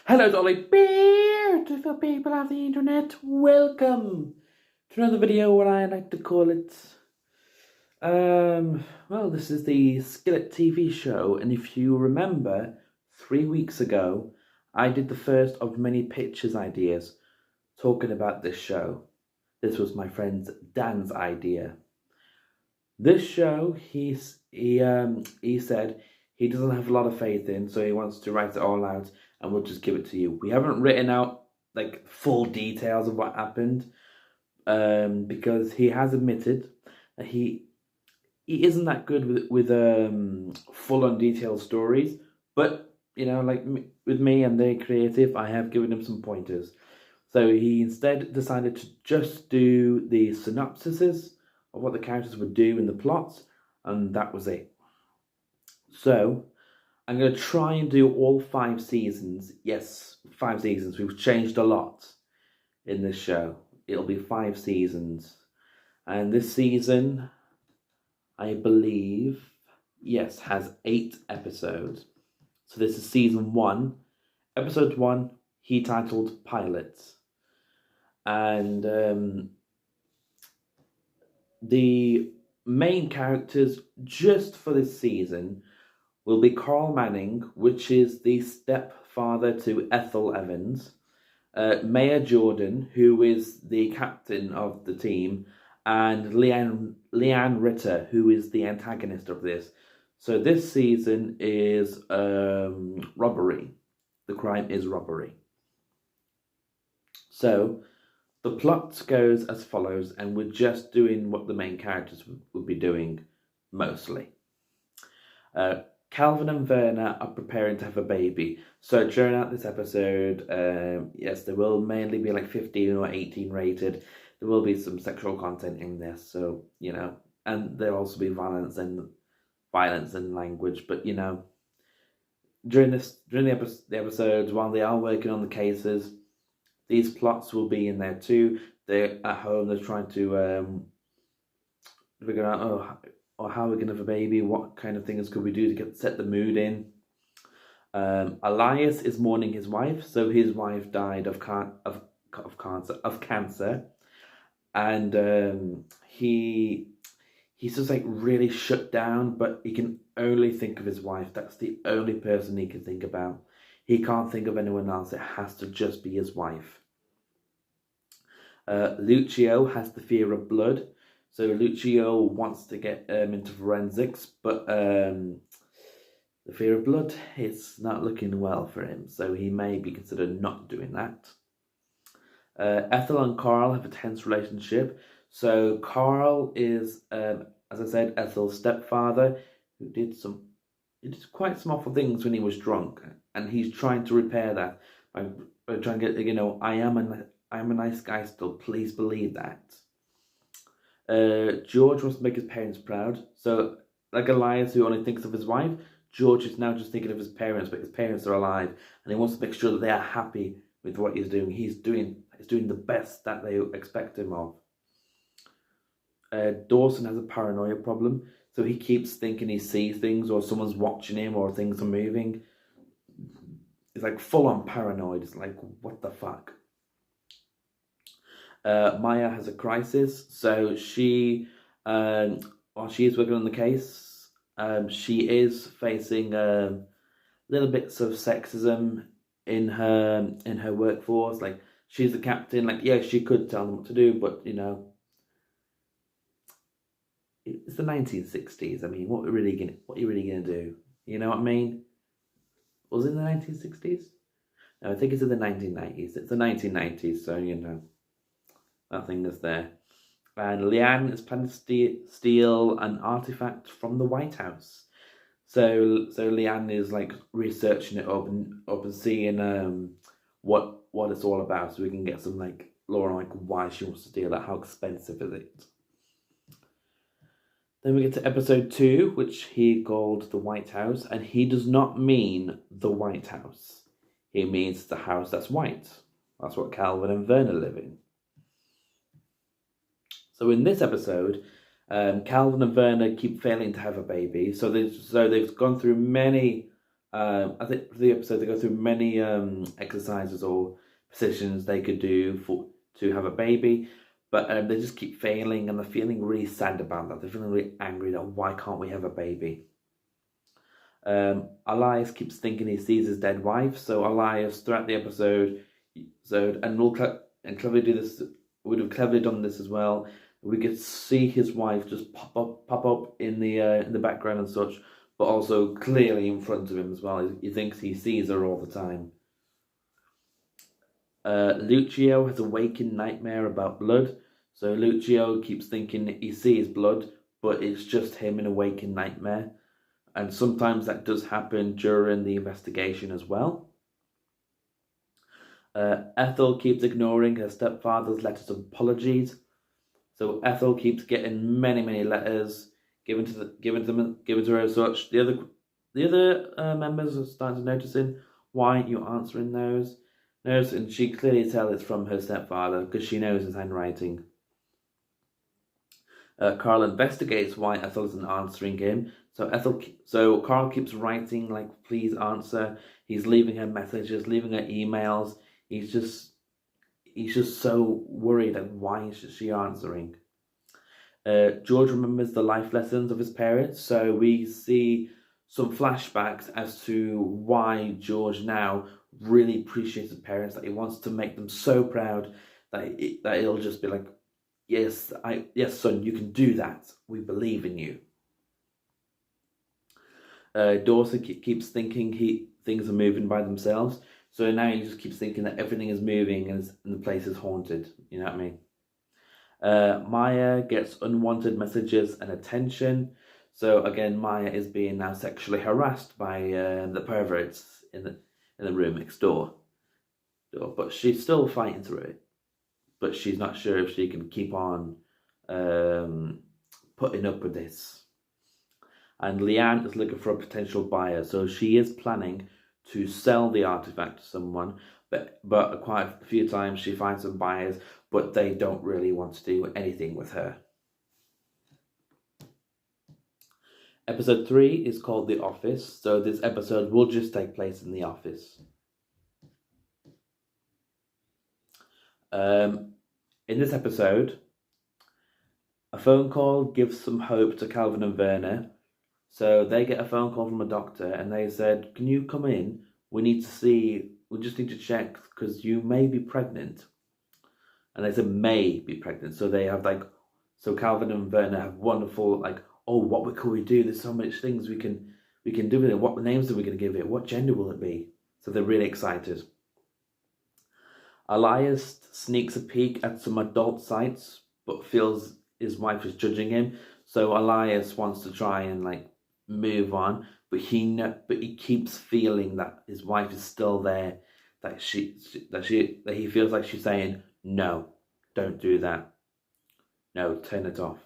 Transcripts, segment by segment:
Hello, Dolly. Beautiful people of the internet. Welcome to another video. What I like to call it. Well, this is the Skillet TV show, and if you remember, 3 weeks ago, I did the first of many pictures ideas talking about this show. This was my friend Dan's idea. This show, he said he doesn't have a lot of faith in, so he wants to write it all out, and we'll just give it to you. We haven't written out like full details of what happened, because he has admitted that he isn't that good with full on detailed stories. But like with me and the creative, I have given him some pointers. So he instead decided to just do the synopsises of what the characters would do in the plot, and that was it. So I'm going to try and do all 5 seasons. Yes, 5 seasons. We've changed a lot in this show. It'll be 5 seasons. And this season, I believe, yes, has 8 episodes. So this is season 1. Episode 1, he titled Pilot. And the main characters just for this season will be Carl Manning, which is the stepfather to Ethel Evans, Maya Jordan, who is the captain of the team, and Leanne Ritter, who is the antagonist of this. So this season is robbery. The crime is robbery. So the plot goes as follows, and we're just doing what the main characters would be doing mostly. Calvin and Verna are preparing to have a baby. So during out this episode, yes, there will mainly be like 15 or 18 rated. There will be some sexual content in this, so and there'll also be violence and language. But during the episodes, while they are working on the cases, these plots will be in there too. They're at home. They're trying to figure out, how are we going to have a baby? What kind of things could we do to set the mood in? Elias is mourning his wife. So his wife died of cancer, and he's just like really shut down. But he can only think of his wife. That's the only person he can think about. He can't think of anyone else. It has to just be his wife. Lucio has the fear of blood. So Lucio wants to get into forensics, but the fear of blood is not looking well for him. So he may be considered not doing that. Ethel and Carl have a tense relationship. So Carl is, as I said, Ethel's stepfather, who did quite some awful things when he was drunk, and he's trying to repair that by trying to get, I am a nice guy still. Please believe that. George wants to make his parents proud. So, like Elias, who only thinks of his wife, George is now just thinking of his parents, but his parents are alive, and he wants to make sure that they are happy with what he's doing. He's doing the best that they expect him of. Dawson has a paranoia problem, so he keeps thinking he sees things, or someone's watching him, or things are moving. It's like full on paranoid. It's like, what the fuck? Maya has a crisis, so while she is working on the case, she is facing little bits of sexism in her workforce. Like, she's the captain. Like, yeah, she could tell them what to do, but it's the 1960s. I mean, what are you really gonna do? You know what I mean? Was it in the 1960s? No, I think it's in the 1990s. It's the 1990s, so nothing is there. And Leanne is planning to steal an artifact from the White House. So Leanne is like researching it up and seeing what it's all about, so we can get some like lore on like why she wants to steal it, how expensive is it. Then we get to episode 2, which he called the White House, and he does not mean the White House. He means the house that's white. That's what Calvin and Verna live in. So in this episode, Calvin and Verna keep failing to have a baby. So they've gone through many I think for the episode they go through many exercises or positions they could do to have a baby, but they just keep failing, and they're feeling really sad about that. They're feeling really angry that why can't we have a baby? Elias keeps thinking he sees his dead wife, so Elias throughout the episode, and and cleverly do this, would have cleverly done this as well. We could see his wife just pop up in the background and such, but also clearly in front of him as well. He thinks he sees her all the time. Lucio has a waking nightmare about blood, so Lucio keeps thinking he sees blood, but it's just him in a waking nightmare. And sometimes that does happen during the investigation as well. Ethel keeps ignoring her stepfather's letters of apologies. So Ethel keeps getting many letters given to her as such. The other members are starting to noticing why aren't you answering those. And she clearly tells it's from her stepfather because she knows his handwriting. Carl investigates why Ethel isn't answering him. So Carl keeps writing like, "Please answer." He's leaving her messages, leaving her emails. He's just so worried. Like, why is she answering? George remembers the life lessons of his parents, so we see some flashbacks as to why George now really appreciates his parents. That he wants to make them so proud that it'll just be like, yes, son, you can do that. We believe in you. Dawson keeps thinking things are moving by themselves. So now he just keeps thinking that everything is moving and the place is haunted. You know what I mean? Maya gets unwanted messages and attention. So again, Maya is being now sexually harassed by the perverts in the room next door. But she's still fighting through it. But she's not sure if she can keep on putting up with this. And Leanne is looking for a potential buyer, so she is planning to sell the artifact to someone, but quite a few times she finds some buyers, but they don't really want to do anything with her. Episode 3 is called The Office, so this episode will just take place in the office. In this episode, a phone call gives some hope to Calvin and Werner. So they get a phone call from a doctor and they said, "Can you come in? We just need to check because you may be pregnant." And they said, "may be pregnant." So they have so Calvin and Werner have wonderful, oh, what can we do? There's so much things we can do with it. What names are we going to give it? What gender will it be? So they're really excited. Elias sneaks a peek at some adult sites, but feels his wife is judging him. So Elias wants to try and move on, but he keeps feeling that his wife is still there. That he feels like she's saying, "No, don't do that. No, turn it off."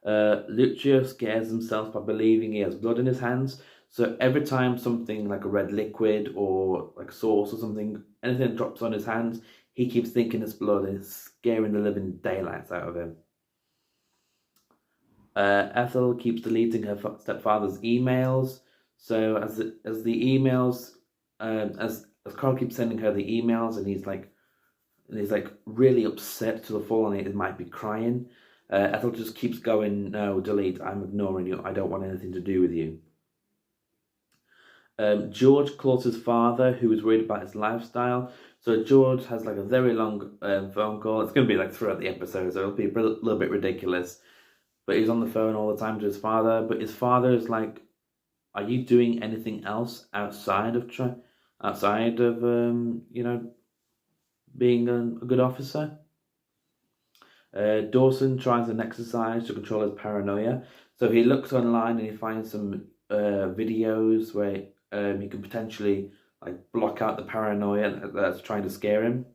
Lucio scares himself by believing he has blood in his hands. So every time something like a red liquid or like sauce or something, anything drops on his hands, he keeps thinking it's blood and it's scaring the living daylights out of him. Ethel keeps deleting her stepfather's emails. So as the emails, as Carl keeps sending her the emails, and he's really upset to the full, and it might be crying. Ethel just keeps going, "No, delete. I'm ignoring you. I don't want anything to do with you." George calls his father, who is worried about his lifestyle. So George has a very long phone call. It's going to be throughout the episode, so it'll be a little bit ridiculous. But he's on the phone all the time to his father. But his father is like, "Are you doing anything else outside of being a good officer?" Dawson tries an exercise to control his paranoia. So he looks online and he finds some videos where he can potentially block out the paranoia that's trying to scare him.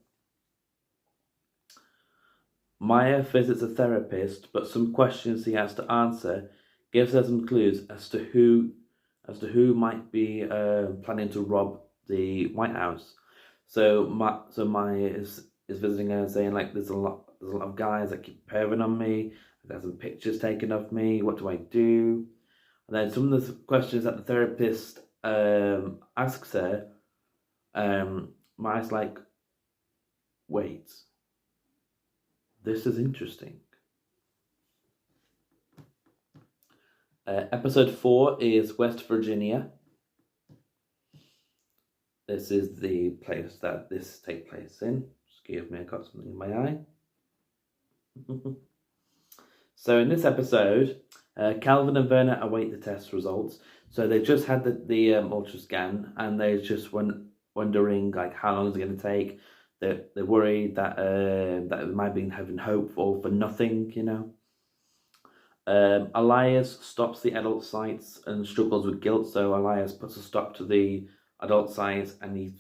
Maya visits a therapist, but some questions he has to answer gives her some clues as to who might be planning to rob the White House. So Maya is visiting her, saying there's a lot of guys that keep perving on me. There's some pictures taken of me. What do I do? And then some of the questions that the therapist asks her, Maya's like, wait, this is interesting. Episode 4 is West Virginia. This is the place that this takes place in. Excuse me, I got something in my eye. So in this episode, Calvin and Verna await the test results. So they just had the ultra scan, and they're just wondering like how long is it going to take. They're worried that that it might be having hope all for nothing, you know. Elias stops the adult sites and struggles with guilt, so Elias puts a stop to the adult sites, and he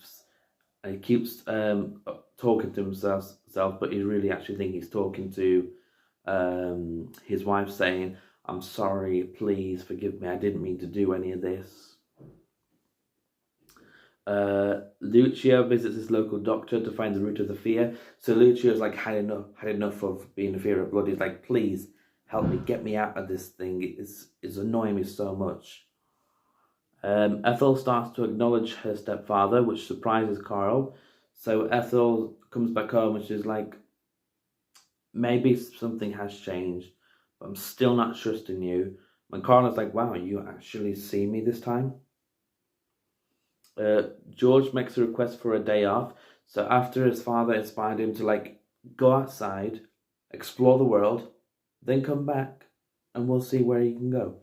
keeps talking to himself, but he really actually think he's talking to his wife, saying, "I'm sorry, please forgive me, I didn't mean to do any of this." Lucio visits his local doctor to find the root of the fear. So Lucio's like had enough of being a fear of blood. He's like, please help me, get me out of this thing. It's annoying me so much. Ethel starts to acknowledge her stepfather, which surprises Carl. So Ethel comes back home and she's like, maybe something has changed, but I'm still not trusting you. And Carl is like, wow, you actually see me this time? George makes a request for a day off. So after his father inspired him to like go outside, explore the world, then come back and we'll see where you can go.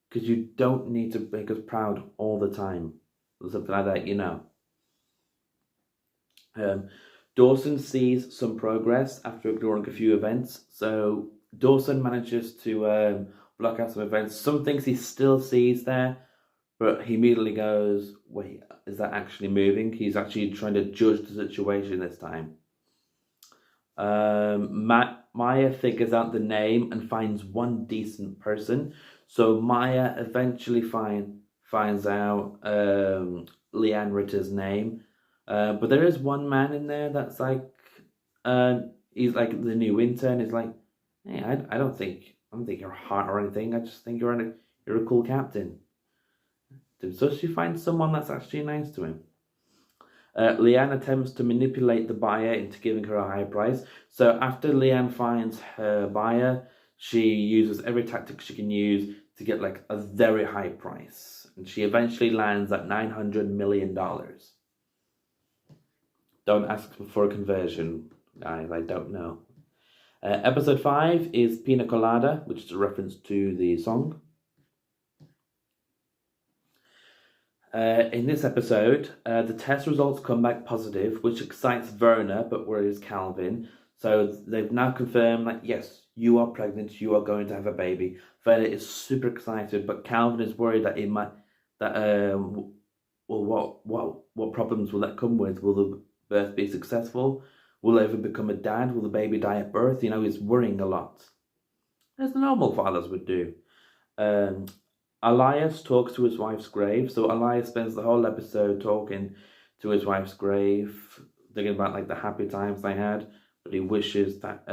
Because you don't need to make us proud all the time. Or something like that, you know. Dawson sees some progress after ignoring a few events. So Dawson manages to block out some events. Some things he still sees there, but he immediately goes, wait, is that actually moving? He's actually trying to judge the situation this time. Maya figures out the name and finds one decent person. So Maya eventually finds out Leanne Ritter's name. But there is one man in there that's like, he's like the new intern. He's like, hey, I don't think you're hot or anything. I just think you're a cool captain. So she finds someone that's actually nice to him. Leanne attempts to manipulate the buyer into giving her a higher price. So after Leanne finds her buyer, she uses every tactic she can use to get like a very high price. And she eventually lands at $900 million. Don't ask for a conversion, guys, I don't know. Episode 5 is Pina Colada, which is a reference to the song. In this episode, the test results come back positive, which excites Verna, but worries Calvin. So they've now confirmed that, yes, you are pregnant, you are going to have a baby. Verna is super excited, but Calvin is worried that what problems will that come with? Will the birth be successful? Will they ever become a dad? Will the baby die at birth? You know, he's worrying a lot, as normal fathers would do. Elias talks to his wife's grave. So Elias spends the whole episode talking to his wife's grave, thinking about like the happy times they had, but he wishes that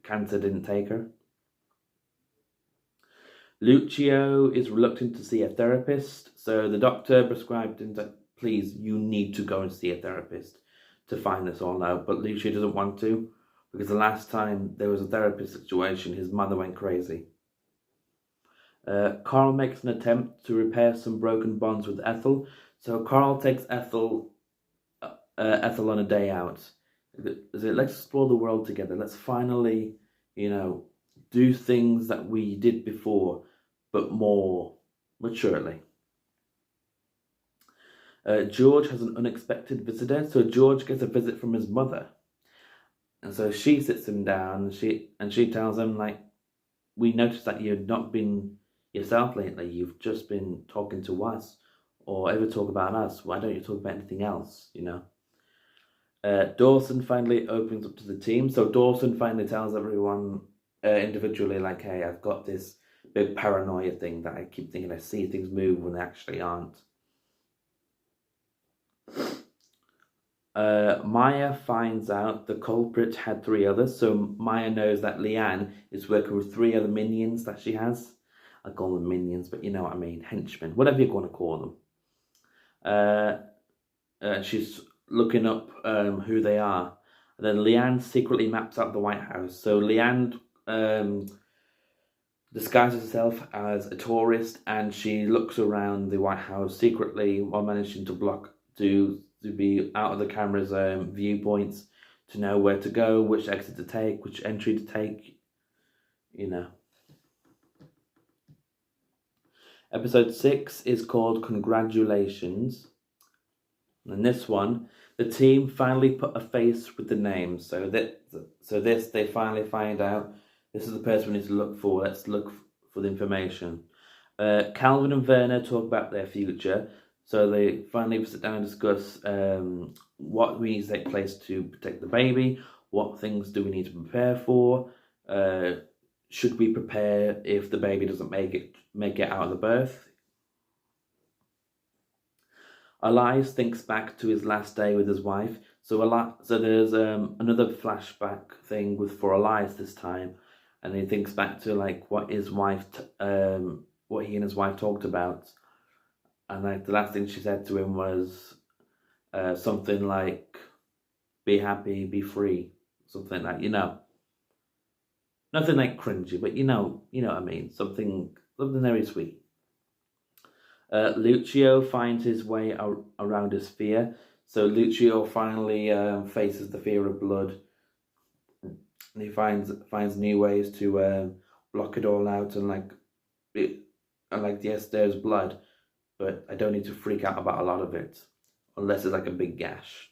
cancer didn't take her. Lucio is reluctant to see a therapist, so the doctor prescribed him that, please, you need to go and see a therapist to find this all out. But Lucio doesn't want to, because the last time there was a therapist situation, his mother went crazy. Carl makes an attempt to repair some broken bonds with Ethel. So Carl takes Ethel on a day out. Let's explore the world together. Let's finally, do things that we did before, but more maturely. George has an unexpected visitor. So George gets a visit from his mother. And so she sits him down and she tells him, like, we noticed that you've not been yourself lately. You've just been talking to us, or ever talk about us. Why don't you talk about anything else, Dawson finally opens up to the team. So Dawson finally tells everyone individually, like, hey, I've got this big paranoia thing that I keep thinking I see things move when they actually aren't. Maya finds out the culprit had 3 others. So Maya knows that Leanne is working with 3 other minions that she has. I call them minions, but you know what I mean, henchmen, whatever you want to call them. She's looking up who they are. And then Leanne secretly maps out the White House. So Leanne disguises herself as a tourist, and she looks around the White House secretly while managing to be out of the camera's viewpoints, to know where to go, which exit to take, which entry to take, you know. Episode 6 is called Congratulations. And this one, the team finally put a face with the name. So this, they finally find out this is the person we need to look for. Let's look for the information. Calvin and Werner talk about their future. So they finally sit down and discuss what we need to take place to protect the baby. What things do we need to prepare for? Should we prepare if the baby doesn't make it out of the birth? Elias thinks back to his last day with his wife. So there's another flashback thing for Elias this time, and he thinks back to like what his wife, what he and his wife talked about, and like the last thing she said to him was something like, "Be happy, be free," something like, you know, nothing like cringy, but you know what I mean, something very sweet. Lucio finds his way around his fear. So Lucio finally faces the fear of blood, and he finds new ways to block it all out, and yes, there's blood, but I don't need to freak out about a lot of it, unless it's like a big gash.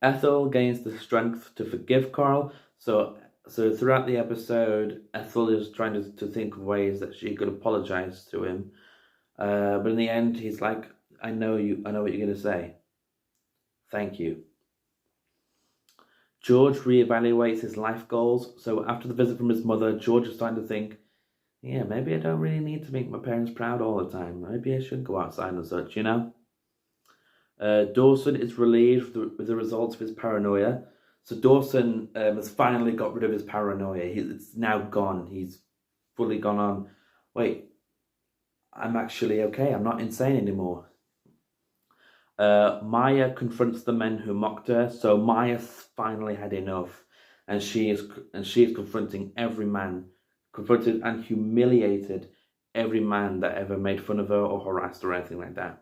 Ethel gains the strength to forgive Carl. So throughout the episode, Ethel is trying to think of ways that she could apologize to him. But in the end, he's like, I know what you're going to say. Thank you. George reevaluates his life goals. So after the visit from his mother, George is starting to think, yeah, maybe I don't really need to make my parents proud all the time. Maybe I should go outside and such, you know? Dawson is relieved with the results of his paranoia. So Dawson has finally got rid of his paranoia. It's now gone. He's fully gone on, wait, I'm actually okay. I'm not insane anymore. Maya confronts the men who mocked her. So Maya's finally had enough. And she is confronting every man, confronted and humiliated every man that ever made fun of her or harassed her or anything like that.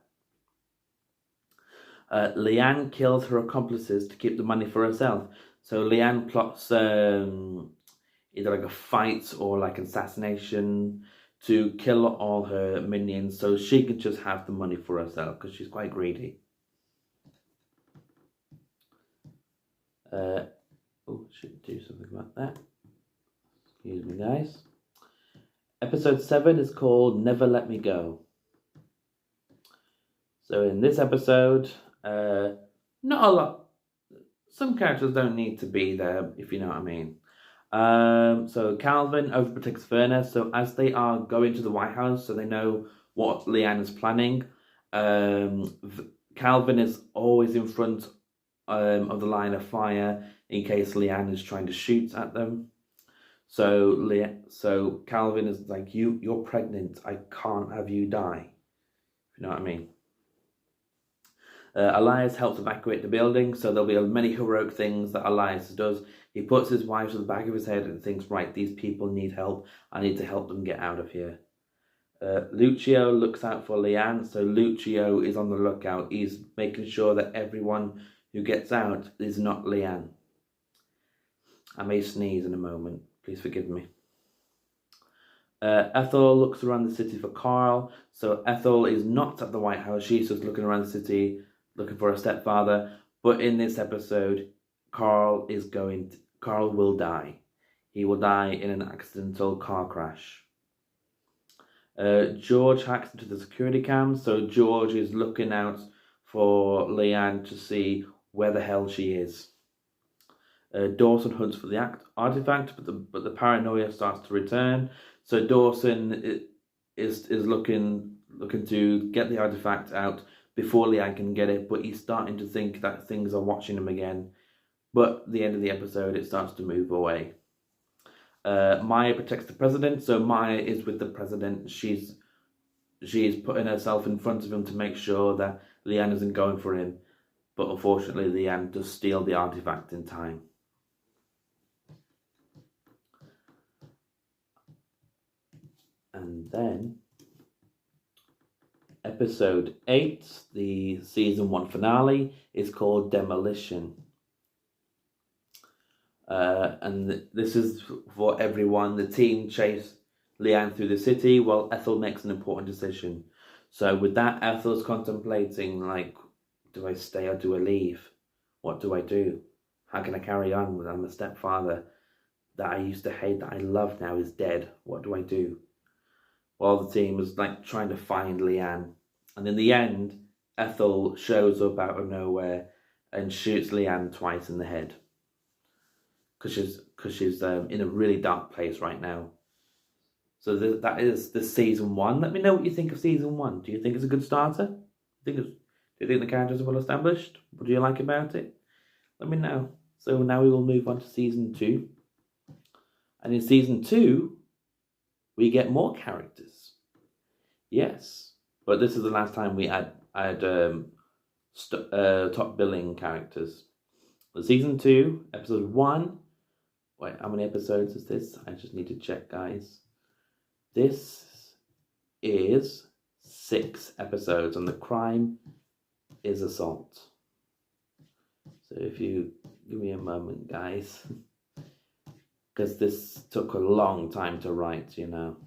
Leanne kills her accomplices to keep the money for herself. So Leanne plots either like a fight or like an assassination to kill all her minions so she can just have the money for herself because she's quite greedy. Should do something about that. Excuse me, guys. Episode 7 is called Never Let Me Go. So in this episode, not a lot. Some characters don't need to be there, if you know what I mean. So Calvin overprotects Werner. So as they are going to the White House, so they know what Leanne is planning. Calvin is always in front of the line of fire in case Leanne is trying to shoot at them. So Calvin is like, you're pregnant. I can't have you die. If you know what I mean. Elias helps evacuate the building, so there'll be many heroic things that Elias does. He puts his wife to the back of his head and thinks, right, these people need help. I need to help them get out of here. Lucio looks out for Leanne, so Lucio is on the lookout. He's making sure that everyone who gets out is not Leanne. I may sneeze in a moment. Please forgive me. Ethel looks around the city for Carl. So Ethel is not at the White House. She's just looking around the city, looking for her stepfather. But in this episode, Carl will die. He will die in an accidental car crash. George hacks into the security cam. So George is looking out for Leanne to see where the hell she is. Dawson hunts for the artifact, but the paranoia starts to return. So Dawson is looking to get the artifact out before Leanne can get it, but he's starting to think that things are watching him again. But at the end of the episode, it starts to move away. Maya protects the president, so Maya is with the president. She's putting herself in front of him to make sure that Leanne isn't going for him. But unfortunately, Leanne does steal the artifact in time. And then, episode 8, the season 1 finale, is called Demolition. And this is for everyone. The team chase Leanne through the city while Ethel makes an important decision. So with that, Ethel's contemplating, like, do I stay or do I leave? What do I do? How can I carry on when I'm a stepfather that I used to hate, that I love now is dead? What do I do? While the team is like trying to find Leanne. And in the end, Ethel shows up out of nowhere and shoots Leanne twice in the head. Because she's in a really dark place right now. So that is the season 1. Let me know what you think of season 1. Do you think it's a good starter? Do you think the characters are well established? What do you like about it? Let me know. So now we will move on to season 2. And in season 2, we get more characters. Yes. But this is the last time we add top billing characters. So season 2, episode 1. Wait, how many episodes is this? I just need to check, guys. This is 6 episodes, and the crime is assault. So if you give me a moment, guys, because this took a long time to write, you know.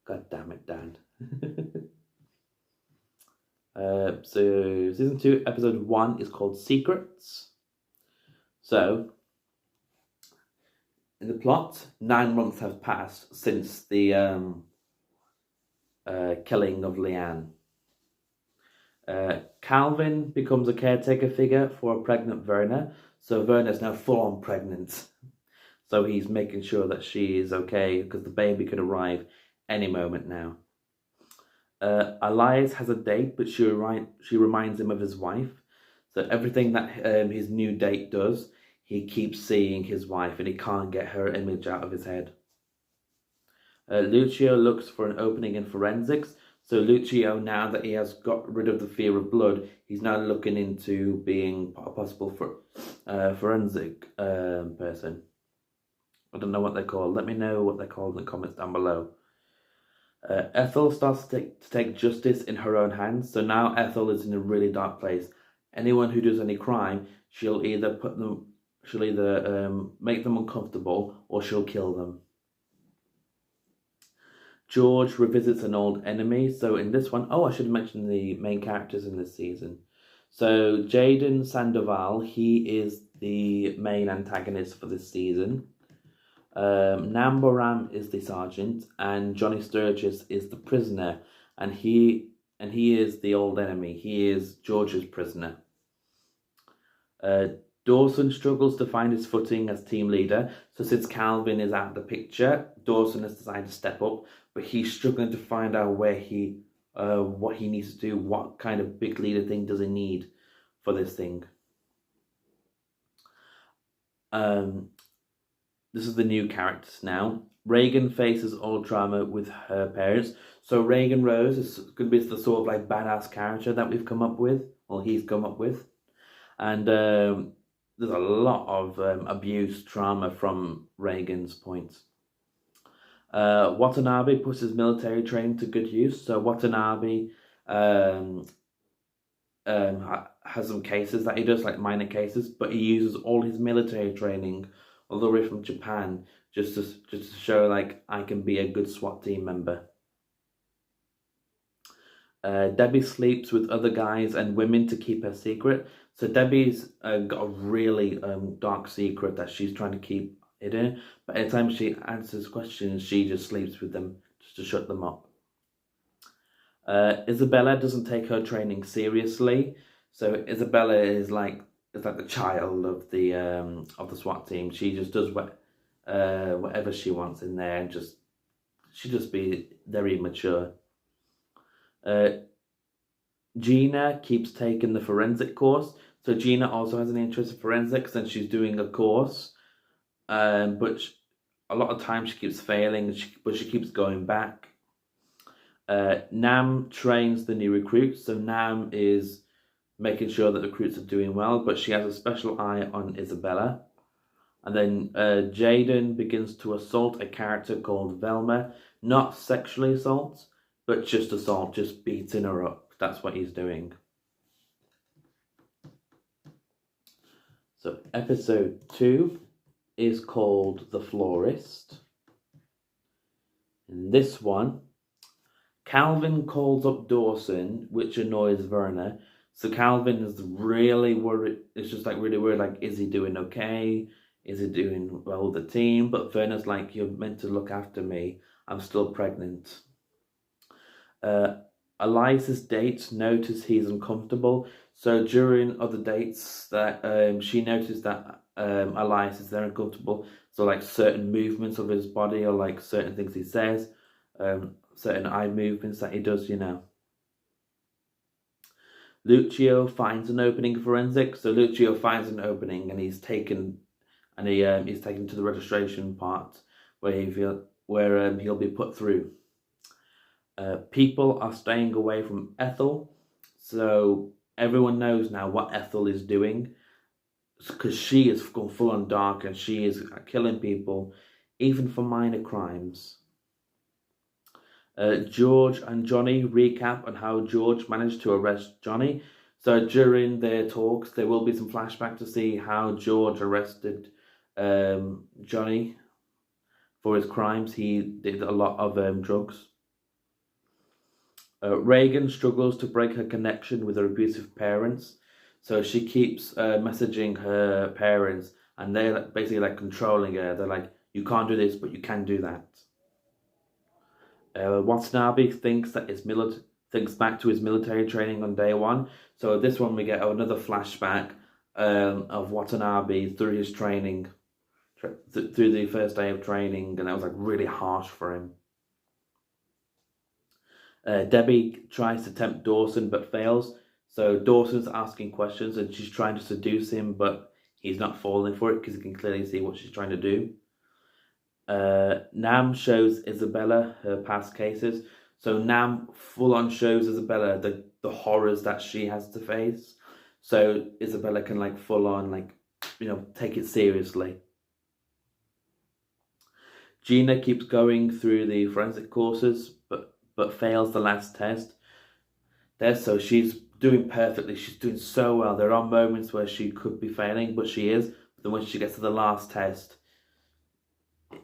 God damn it, Dan. So season 2, episode 1 is called Secrets. So in the plot, 9 months have passed since the killing of Leanne. Calvin becomes a caretaker figure for a pregnant Verna. So Verna's now full-on pregnant. So he's making sure that she is okay because the baby could arrive any moment now. Elias has a date, but she reminds him of his wife. So everything that his new date does, he keeps seeing his wife and he can't get her image out of his head. Lucio looks for an opening in forensics. So Lucio, now that he has got rid of the fear of blood, he's now looking into being a possible forensic person. I don't know what they're called. Let me know what they're called in the comments down below. Ethel starts to take justice in her own hands. So now Ethel is in a really dark place. Anyone who does any crime, she'll either make them uncomfortable or she'll kill them. George revisits an old enemy. So in this one, I should mention the main characters in this season. So Jaden Sandoval, he is the main antagonist for this season. Namboram is the sergeant, and Johnny Sturgis is the prisoner, and he is the old enemy. He is George's prisoner. Dawson struggles to find his footing as team leader. So since Calvin is out of the picture, Dawson has decided to step up, but he's struggling to find out where what he needs to do, what kind of big leader thing does he need for this thing. This is the new characters now. Reagan faces old trauma with her parents. So Reagan Rose is going to be the sort of like badass character that we've come up with, or he's come up with. And there's a lot of abuse, trauma from Reagan's points. Watanabe puts his military training to good use. So Watanabe has some cases that he does, like minor cases, but he uses all his military training all the way from Japan just to show, like, I can be a good SWAT team member. Debbie sleeps with other guys and women to keep her secret. So Debbie's got a really dark secret that she's trying to keep hidden. But anytime she answers questions, she just sleeps with them just to shut them up. Isabella doesn't take her training seriously. So Isabella is like the child of the SWAT team. She just does whatever she wants in there, and she just be very immature. Gina keeps taking the forensic course. So Gina also has an interest in forensics, and she's doing a course but a lot of times she keeps failing, but she keeps going back. Nam trains the new recruits, so Nam is making sure that the recruits are doing well, but she has a special eye on Isabella. And then Jaden begins to assault a character called Velma. Not sexually assault, but just assault, just beating her up. That's what he's doing. So episode 2 is called The Florist. In this one, Calvin calls up Dawson, which annoys Verna. So Calvin is really worried. It's just like really worried. Like, is he doing okay? Is he doing well with the team? But Verna's like, you're meant to look after me. I'm still pregnant. Elias's dates notice he's uncomfortable. So during other dates, that she noticed that Elias is very uncomfortable. So like certain movements of his body, or like certain things he says, certain eye movements that he does, you know. Lucio finds an opening in forensics. So Lucio finds an opening, and he's taken to the registration part where he'll be put through. People are staying away from Ethel, so everyone knows now what Ethel is doing, because she is gone full on dark and she is killing people, even for minor crimes. George and Johnny recap on how George managed to arrest Johnny. So during their talks, there will be some flashback to see how George arrested Johnny for his crimes. He did a lot of drugs. Reagan struggles to break her connection with her abusive parents, so she keeps messaging her parents, and they're basically like controlling her. They're like, you can't do this, but you can do that. Watanabe thinks back to his military training on day one. So this one we get another flashback of Watanabe through his training, through the first day of training, and that was like really harsh for him. Debbie tries to tempt Dawson but fails. So Dawson's asking questions and she's trying to seduce him, but he's not falling for it because he can clearly see what she's trying to do. Nam shows Isabella her past cases. So Nam full on shows Isabella the horrors that she has to face. So Isabella can like full on take it seriously. Gina keeps going through the forensic courses, but fails the last test. So she's doing perfectly. She's doing so well. There are moments where she could be failing, but she is. But then when she gets to the last test,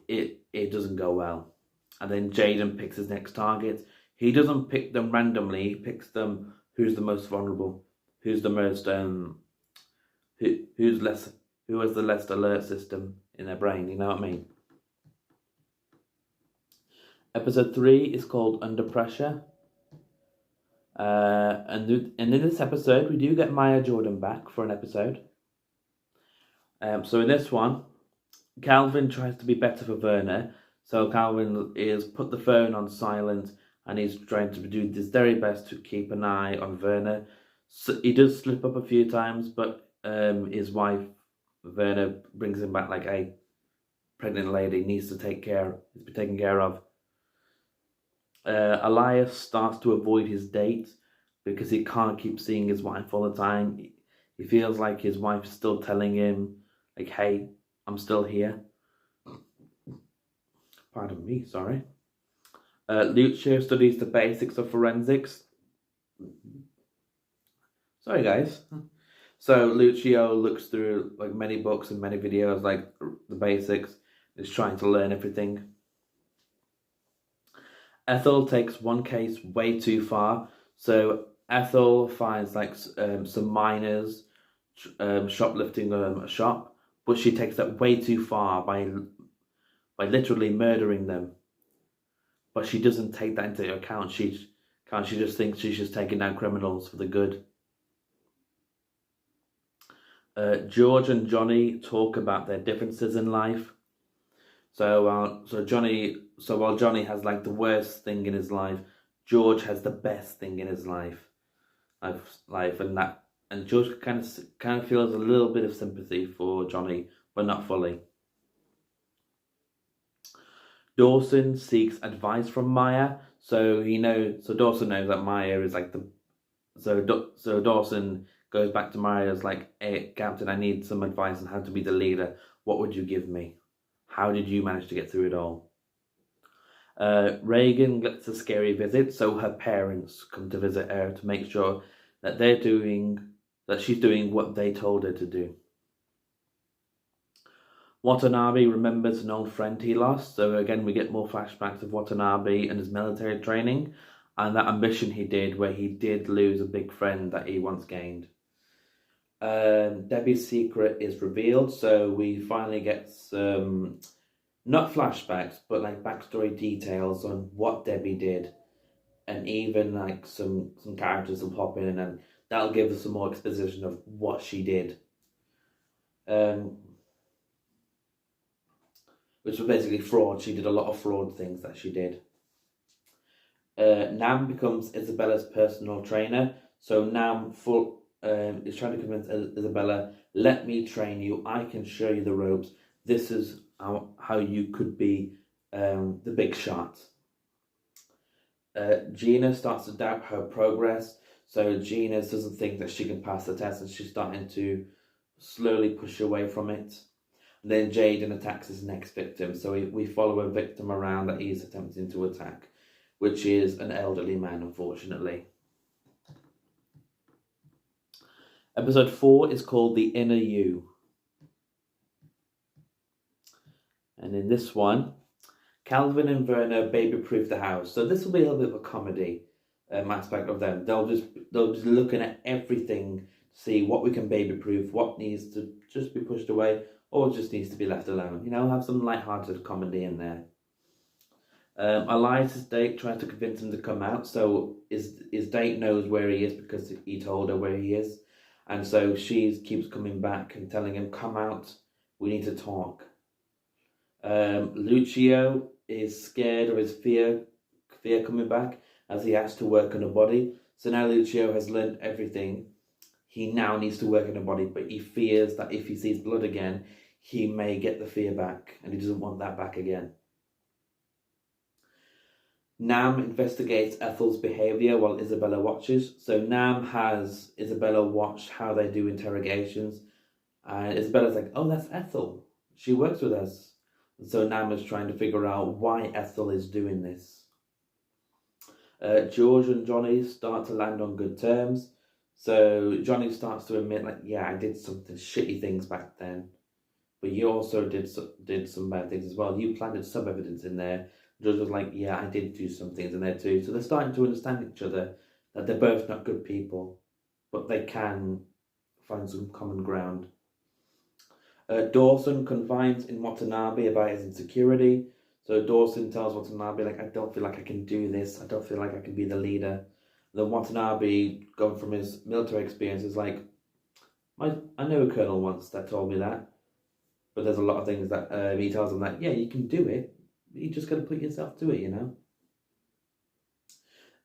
it doesn't go well. And then Jaden picks his next target. He doesn't pick them randomly. He picks them who's the most vulnerable, who's the most who has the less alert system in their brain. You know what I mean? Episode 3 is called Under Pressure. And in this episode, we do get Maya Jordan back for an episode. So in this one, Calvin tries to be better for Werner. So Calvin is put the phone on silent, and he's trying to do his very best to keep an eye on Werner. So he does slip up a few times, but his wife, Werner, brings him back like a pregnant lady needs to be taken care of. Elias starts to avoid his date because he can't keep seeing his wife all the time. He feels like his wife is still telling him, like, hey, I'm still here. Pardon me, sorry. Lucio studies the basics of forensics. Sorry, guys. So Lucio looks through like many books and many videos, like the basics. Is trying to learn everything. Ethel takes one case way too far. So Ethel finds like some miners shoplifting a shop, but she takes that way too far by literally murdering them. But she doesn't take that into account. She just thinks she's just taking down criminals for the good. George and Johnny talk about their differences in life. So while Johnny has like the worst thing in his life, George has the best thing in his life, and George kind of feels a little bit of sympathy for Johnny, but not fully. Dawson seeks advice from Maya, so Dawson knows that Maya is like so Dawson goes back to Maya as like, hey, Captain, I need some advice on how to be the leader. What would you give me? How did you manage to get through it all? Reagan gets a scary visit, so her parents come to visit her to make sure that she's doing what they told her to do. Watanabe remembers an old friend he lost, so again we get more flashbacks of Watanabe and his military training and that ambition he did where he did lose a big friend that he once gained. Debbie's secret is revealed, so we finally get some, not flashbacks, but like backstory details on what Debbie did, and even like some characters will pop in and that'll give us some more exposition of what she did. Which was basically fraud. She did a lot of fraud things that she did. Nam becomes Isabella's personal trainer. So Nam is trying to convince Isabella, let me train you. I can show you the ropes. This is how you could be the big shot. Gina starts to doubt her progress. So Gina doesn't think that she can pass the test and she's starting to slowly push away from it. And then Jaden attacks his next victim. So we follow a victim around that he's attempting to attack, which is an elderly man, unfortunately. Episode 4 is called The Inner You. And in this one, Calvin and Verna baby-proof the house. So this will be a little bit of a comedy aspect of them. They'll just looking at everything to see what we can baby-proof, what needs to just be pushed away, or just needs to be left alone. You know, have some light-hearted comedy in there. Elias's date tries to convince him to come out, so his date knows where he is because he told her where he is. And so she keeps coming back and telling him, come out, we need to talk. Lucio is scared of his fear coming back as he has to work on a body. So now Lucio has learned everything. He now needs to work on a body, but he fears that if he sees blood again, he may get the fear back, and he doesn't want that back again. Nam investigates Ethel's behaviour while Isabella watches. So Nam has Isabella watch how they do interrogations. And Isabella's like, oh, that's Ethel. She works with us. And so Nam is trying to figure out why Ethel is doing this. George and Johnny start to land on good terms. So Johnny starts to admit, like, yeah, I did some shitty things back then. But you also did some bad things as well. You planted some evidence in there. George was like, yeah, I did do some things in there too. So they're starting to understand each other, that they're both not good people, but they can find some common ground. Dawson confides in Watanabe about his insecurity. So Dawson tells Watanabe, like, I don't feel like I can do this. I don't feel like I can be the leader. Then Watanabe, going from his military experience, is like, I know a colonel once that told me that. But there's a lot of things that he tells him that, yeah, you can do it. You just got to put yourself to it, you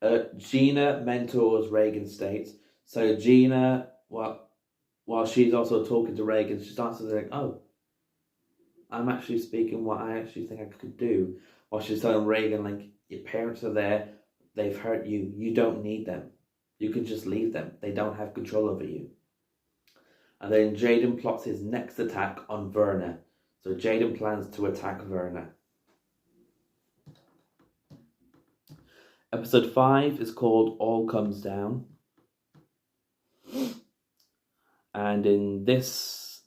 know. Gina mentors Reagan states. So Gina, while she's also talking to Reagan, she starts to think, oh, I'm actually speaking what I actually think I could do. While she's telling Reagan, like, your parents are there, they've hurt you, you don't need them. You can just leave them. They don't have control over you. And then Jaden plots his next attack on Verna. So Jaden plans to attack Verna. Episode 5 is called All Comes Down. And in this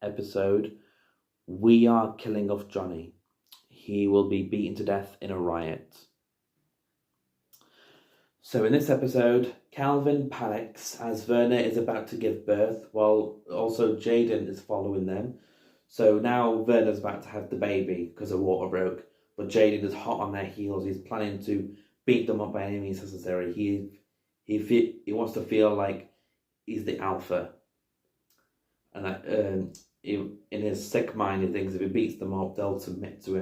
episode, we are killing off Johnny. He will be beaten to death in a riot. So in this episode, Calvin panics as Verna is about to give birth, while also Jaden is following them. So now Verna's about to have the baby because the water broke. But Jaden is hot on their heels. He's planning to beat them up by any means necessary. He wants to feel like he's the alpha. And that, in his sick mind, he thinks if he beats them up, they'll submit to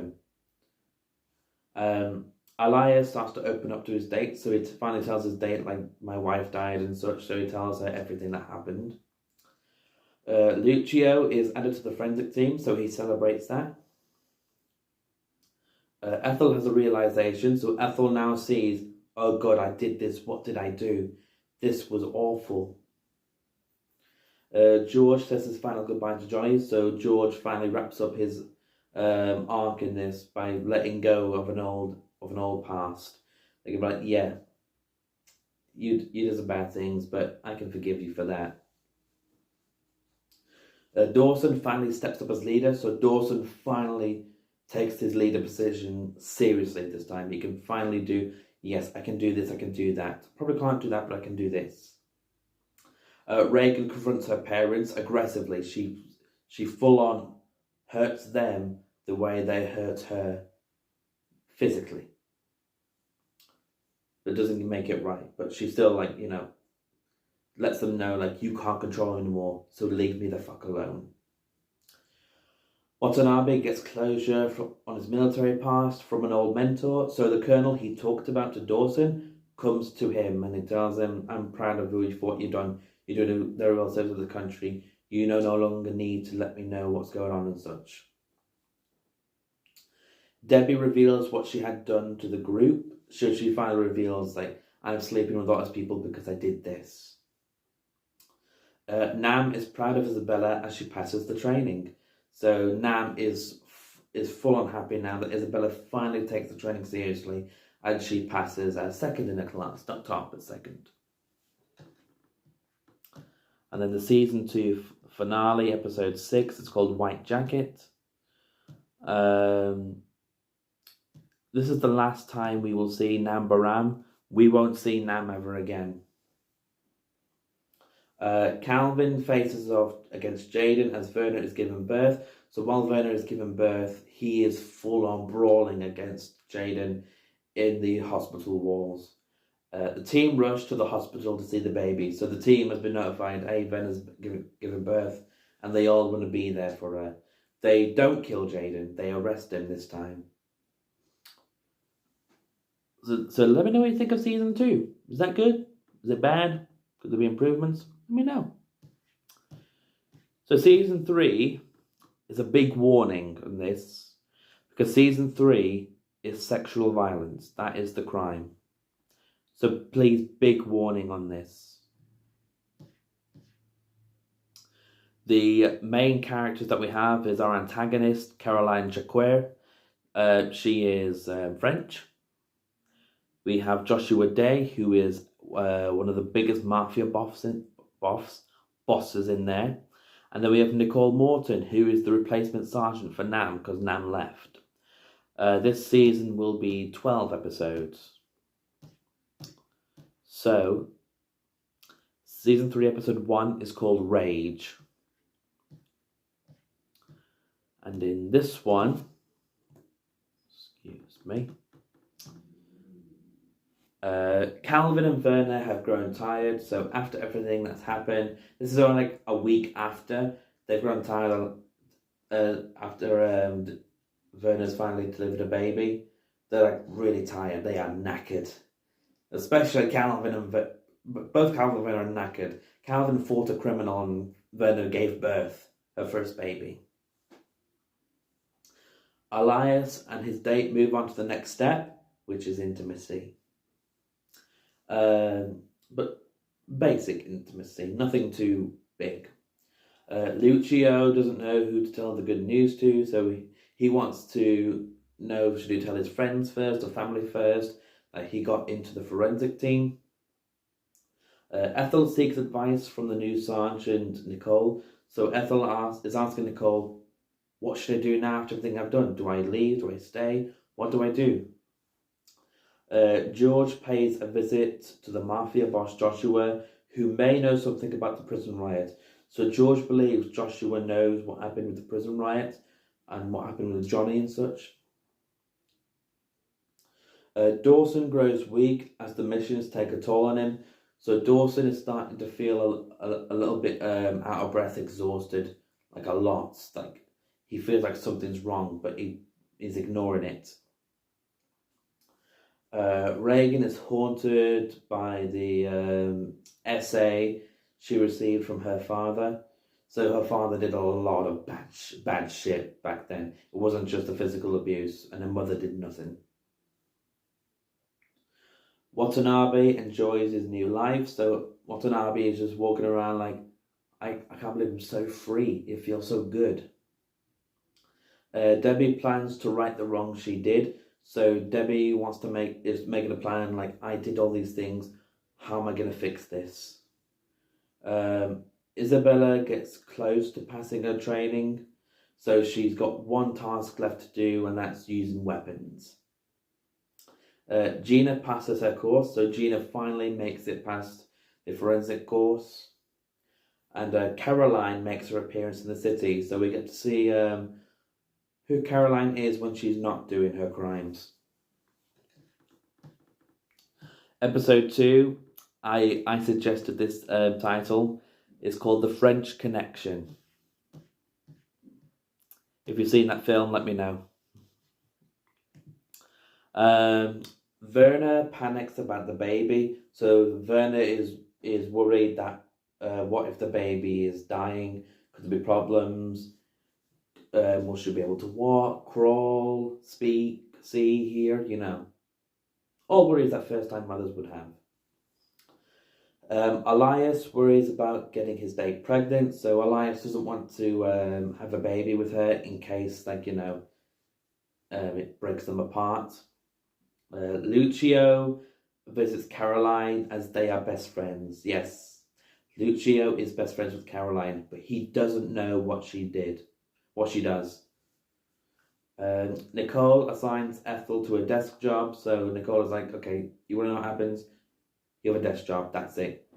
him. Elias starts to open up to his date. So he finally tells his date, like, my wife died and such. So he tells her everything that happened. Lucio is added to the forensic team. So he celebrates that. Ethel has a realization, so Ethel now sees, oh God, I did this. What did I do? This was awful. George says his final goodbye to Johnny, so George finally wraps up his arc in this by letting go of an old past. They can be like, yeah, you did some bad things, but I can forgive you for that. Dawson finally steps up as leader, so Dawson finally takes his leader position seriously this time. He can finally do, yes, I can do this, I can do that. Probably can't do that, but I can do this. Reagan confronts her parents aggressively. She full on hurts them the way they hurt her physically. It doesn't make it right, but she still, like, lets them know, like, you can't control anymore, so leave me the fuck alone. Watanabe gets closure on his military past from an old mentor, so the colonel he talked about to Dawson comes to him and he tells him, I'm proud of you for what you've done. You're doing a very well service of the country. You no longer need to let me know what's going on and such. Debbie reveals what she had done to the group. So she finally reveals, like, I'm sleeping with lots of people because I did this. Nam is proud of Isabella as she passes the training. So Nam is full on happy now that Isabella finally takes the training seriously and she passes as second in the class, not top, but second. And then the season 2 finale, episode 6, it's called White Jacket. This is the last time we will see Nam Baram. We won't see Nam ever again. Calvin faces off against Jaden as Werner is given birth. So while Werner is given birth, he is full on brawling against Jaden in the hospital walls. The team rush to the hospital to see the baby. So the team has been notified, hey, Werner's given birth, and they all want to be there for her. They don't kill Jaden. They arrest him this time. So let me know what you think of season 2. Is that good? Is it bad? Could there be improvements? Let me know. So season 3 is a big warning on this, because season 3 is sexual violence. That is the crime. So please, big warning on this. The main characters that we have is our antagonist, Caroline Jacquet. She is French. We have Joshua Day, who is one of the biggest mafia bosses in there. And then we have Nicole Morton, who is the replacement sergeant for Nam, because Nam left. This season will be 12 episodes. So, season 3, episode 1 is called Rage. And in this one, excuse me, Calvin and Werner have grown tired, so after everything that's happened, this is only like a week after they've grown tired, after Werner's finally delivered a baby. They're like really tired, they are knackered. Especially Calvin and both Calvin and Werner are knackered. Calvin fought a criminal and Werner gave birth, her first baby. Elias and his date move on to the next step, which is intimacy. But basic intimacy, nothing too big. Lucio doesn't know who to tell the good news to, so he wants to know, should he tell his friends first or family first? He got into the forensic team. Ethel seeks advice from the new sergeant, Nicole. So Ethel is asking Nicole, what should I do now after everything I've done? Do I leave? Do I stay? What do I do? George pays a visit to the mafia boss Joshua, who may know something about the prison riot. So George believes Joshua knows what happened with the prison riot and what happened with Johnny and such. Dawson grows weak as the missions take a toll on him. So Dawson is starting to feel a little bit out of breath, exhausted, like a lot. Like he feels like something's wrong, but he's ignoring it. Reagan is haunted by the essay she received from her father. So her father did a lot of bad shit back then. It wasn't just the physical abuse, and her mother did nothing. Watanabe enjoys his new life. So Watanabe is just walking around like, I can't believe I'm so free. It feels so good. Debbie plans to right the wrong she did. So Debbie is making a plan like, I did all these things. How am I going to fix this? Isabella gets close to passing her training. So she's got one task left to do, and that's using weapons. Gina passes her course. So Gina finally makes it past the forensic course. And Caroline makes her appearance in the city. So we get to see who Caroline is when she's not doing her crimes. Episode 2, I suggested this title. It's called The French Connection. If you've seen that film, let me know. Werner panics about the baby. So Werner is worried that what if the baby is dying? Could there be problems? Will she be able to walk, crawl, speak, see, hear? All worries that first-time mothers would have. Elias worries about getting his date pregnant, so Elias doesn't want to have a baby with her in case, it breaks them apart. Lucio visits Caroline as they are best friends. Yes, Lucio is best friends with Caroline, but he doesn't know what she does. Nicole assigns Ethel to a desk job, so Nicole is like, okay, you want to know what happens? You have a desk job, that's it.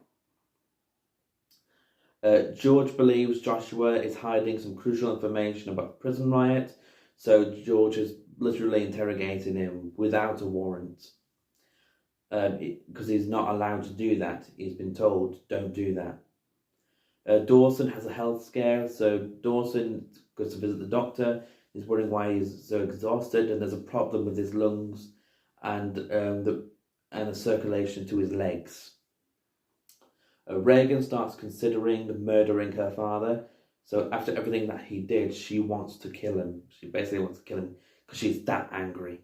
George believes Joshua is hiding some crucial information about the prison riot, so George is literally interrogating him without a warrant. Because he's not allowed to do that. He's been told, don't do that. Dawson has a health scare, so Dawson goes to visit the doctor. He's wondering why he's so exhausted, and there's a problem with his lungs and a circulation to his legs. Reagan starts considering murdering her father. So after everything that he did, she wants to kill him. She basically wants to kill him because she's that angry.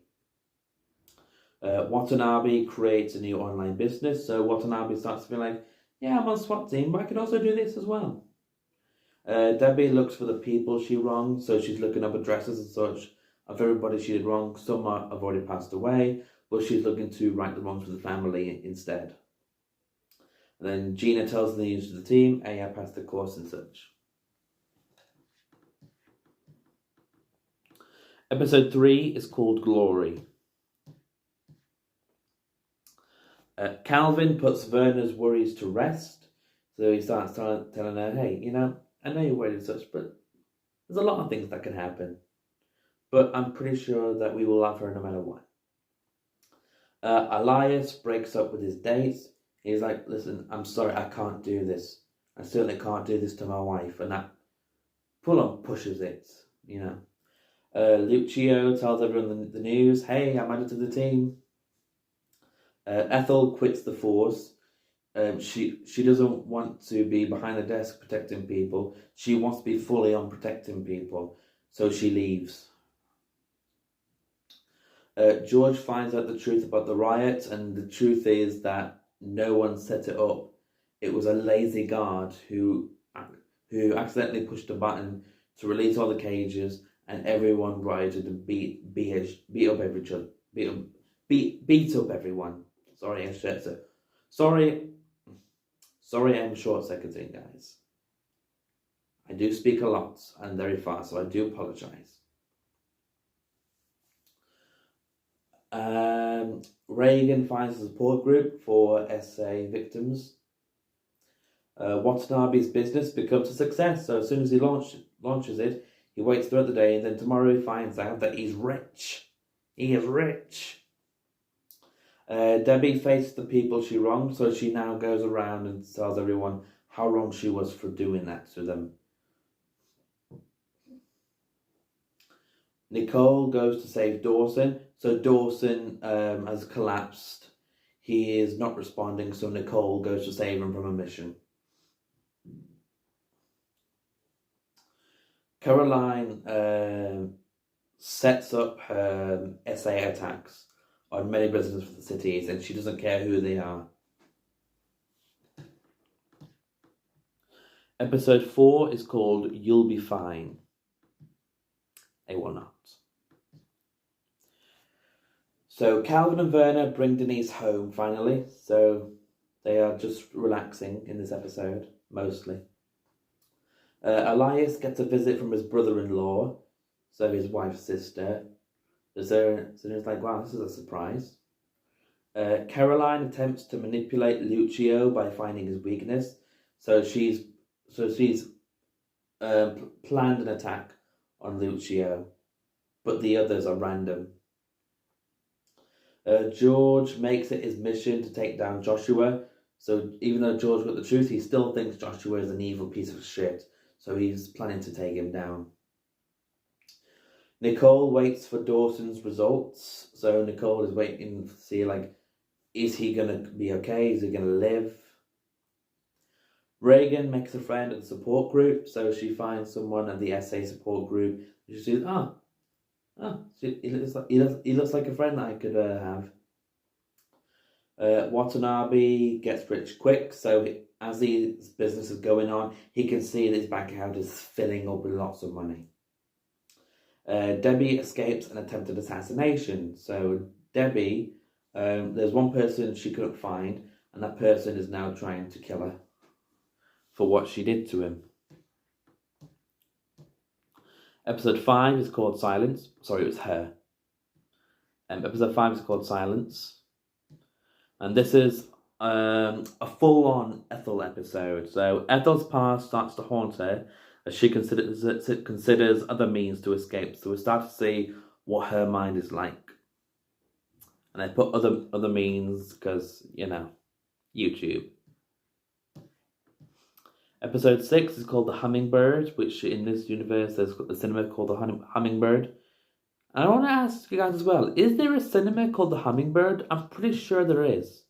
Watanabe creates a new online business. So Watanabe starts to be like, yeah, I'm on SWAT team, but I can also do this as well. Debbie looks for the people she wronged. So she's looking up addresses and such of everybody she did wrong. Some have already passed away, but she's looking to right the wrongs with the family instead. And then Gina tells the news to the team, hey, I passed the course and such. Episode 3 is called Glory. Calvin puts Werner's worries to rest. So he starts telling her, hey, I know you're worried and such, but there's a lot of things that can happen. But I'm pretty sure that we will love her no matter what. Elias breaks up with his date. He's like, listen, I'm sorry, I can't do this. I certainly can't do this to my wife. And that full-on pushes it, Lucio tells everyone the news. Hey, I'm added to the team. Ethel quits the force. She doesn't want to be behind the desk protecting people. She wants to be fully on protecting people. So she leaves. George finds out the truth about the riot, and the truth is that no one set it up. It was a lazy guard who accidentally pushed a button to release all the cages, and everyone rioted and beat up everyone. Sorry, I'm short-circuiting, guys. I do speak a lot and very fast, so I do apologize. Reagan finds a support group for SA victims. Watanabe's business becomes a success, so as soon as he launches it, he waits throughout the day, and then tomorrow he finds out that he's rich. He is rich. Debbie faces the people she wronged, so she now goes around and tells everyone how wrong she was for doing that to them. Nicole goes to save Dawson. So Dawson has collapsed. He is not responding, so Nicole goes to save him from a mission. Caroline sets up her SA attacks on many residents of the cities, and she doesn't care who they are. Episode 4 is called You'll Be Fine. They will not. So Calvin and Werner bring Denise home finally. So they are just relaxing in this episode, mostly. Elias gets a visit from his brother-in-law, so his wife's sister. So it's like, wow, this is a surprise. Caroline attempts to manipulate Lucio by finding his weakness. So she's planned an attack on Lucio, but the others are random. George makes it his mission to take down Joshua. So even though George got the truth, he still thinks Joshua is an evil piece of shit. So he's planning to take him down. Nicole waits for Dawson's results. So Nicole is waiting to see, like, is he going to be okay? Is he going to live? Reagan makes a friend at the support group. So she finds someone at the SA support group. She says, he looks like a friend that I could have. Watanabe gets rich quick, so as his business is going on, he can see that his bank account is filling up with lots of money. Debbie escapes an attempted assassination. So Debbie, there's one person she couldn't find, and that person is now trying to kill her for what she did to him. Episode 5 is called Silence. Sorry, it was her. Episode 5 is called Silence. And this is a full-on Ethel episode. So Ethel's past starts to haunt her as she considers other means to escape. So we start to see what her mind is like. And I put other means because, YouTube. Episode 6 is called The Hummingbird, which in this universe there's a cinema called The Hummingbird. And I want to ask you guys as well, is there a cinema called The Hummingbird? I'm pretty sure there is.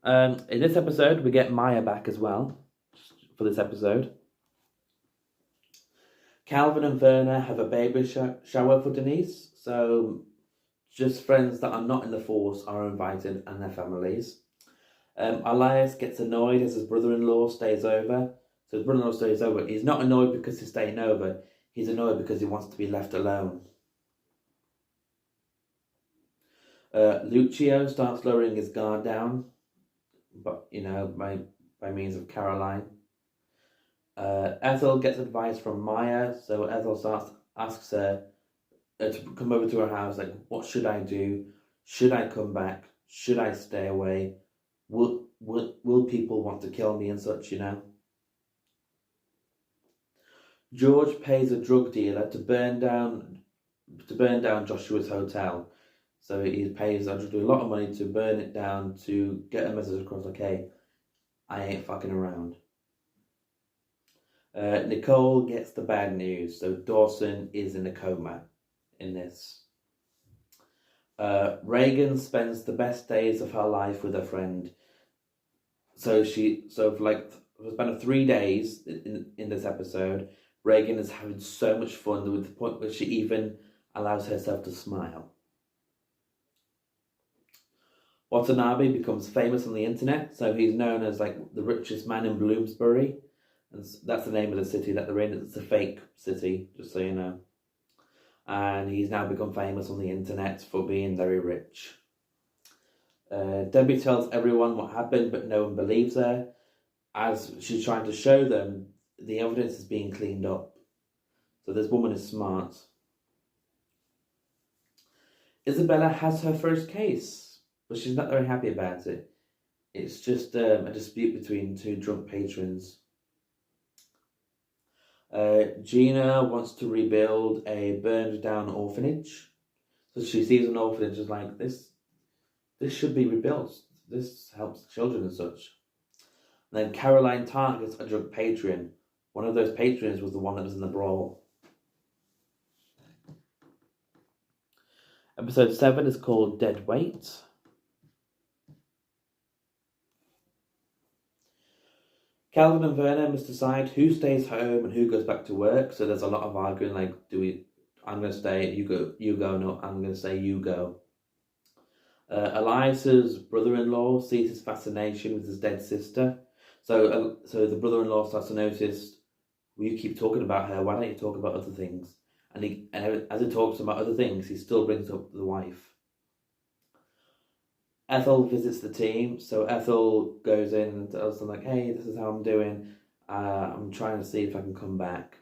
In this episode, we get Maya back as well for this episode. Calvin and Werner have a baby shower for Denise, so just friends that are not in the force are invited and their families. Elias gets annoyed as his brother-in-law stays over. So his brother-in-law stays over. He's not annoyed because he's staying over. He's annoyed because he wants to be left alone. Lucio starts lowering his guard down, but by means of Caroline. Ethel gets advice from Maya, so Ethel asks her to come over to her house. Like, what should I do? Should I come back? Should I stay away? Will people want to kill me and such? George pays a drug dealer to burn down Joshua's hotel. So he pays a lot of money to burn it down to get a message across, like, hey, I ain't fucking around. Nicole gets the bad news. So Dawson is in a coma in this. Reagan spends the best days of her life with a friend. So for the span of 3 days in this episode, Reagan is having so much fun to the point where she even allows herself to smile. Watanabe becomes famous on the internet, so he's known as like the richest man in Bloomsbury, and that's the name of the city that they're in. It's a fake city, just so you know. And he's now become famous on the internet for being very rich. Debbie tells everyone what happened, but no one believes her, as she's trying to show them the evidence is being cleaned up. So this woman is smart. Isabella has her first case, but she's not very happy about it. It's just a dispute between two drunk patrons. Gina wants to rebuild a burned down orphanage. So she sees an orphanage as like, this should be rebuilt. This helps children and such. And then Caroline targets a drunk patron. One of those patrons was the one that was in the brawl. Episode 7 is called Dead Weight. Calvin and Verna must decide who stays home and who goes back to work. So there's a lot of arguing, like, I'm going to stay, you go, no, I'm going to say, you go. Elias's brother-in-law sees his fascination with his dead sister. So the brother-in-law starts to notice, well, you keep talking about her, why don't you talk about other things? And as he talks about other things, he still brings up the wife. Ethel visits the team, so Ethel goes in and tells them, like, hey, this is how I'm doing. I'm trying to see if I can come back.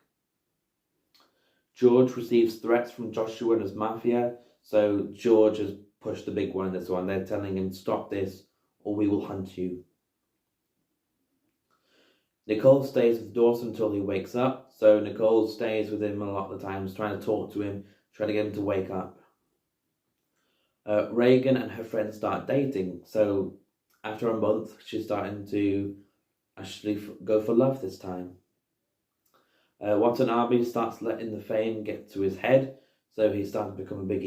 George receives threats from Joshua and his mafia, so George has pushed the big one in this one. They're telling him, stop this, or we will hunt you. Nicole stays with Dawson until he wakes up, so Nicole stays with him a lot of the times, trying to talk to him, trying to get him to wake up. Reagan and her friends start dating, so after a month, she's starting to actually go for love this time. Watanabe starts letting the fame get to his head, so he's starting to become a big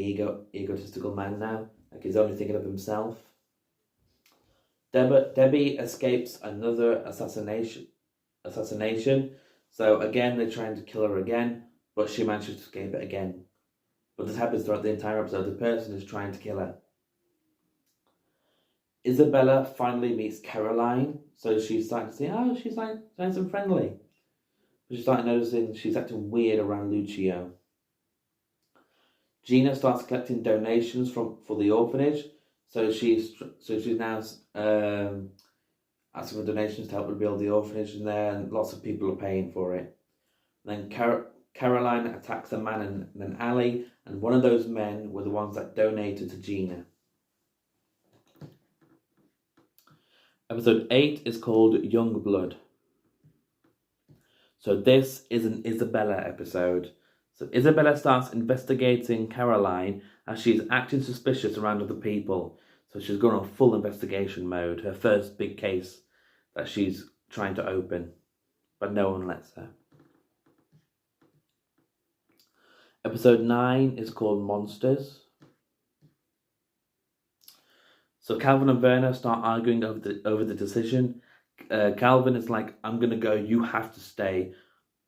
egotistical man now, like he's only thinking of himself. Debbie escapes another assassination, so again they're trying to kill her again, but she manages to escape it again. But this happens throughout the entire episode. The person is trying to kill her. Isabella finally meets Caroline, so she's starting to see, oh, she's like nice and friendly. But she's starting noticing she's acting weird around Lucio. Gina starts collecting donations for the orphanage, so she's now asking for donations to help rebuild the orphanage in there, and lots of people are paying for it. And then Caroline attacks a man in an alley, and one of those men were the ones that donated to Gina. Episode 8 is called Young Blood. So this is an Isabella episode. So Isabella starts investigating Caroline as she's acting suspicious around other people. So she's going on full investigation mode, her first big case that she's trying to open, but no one lets her. Episode 9 is called Monsters. So Calvin and Verna start arguing over the decision. Calvin is like, I'm going to go, you have to stay.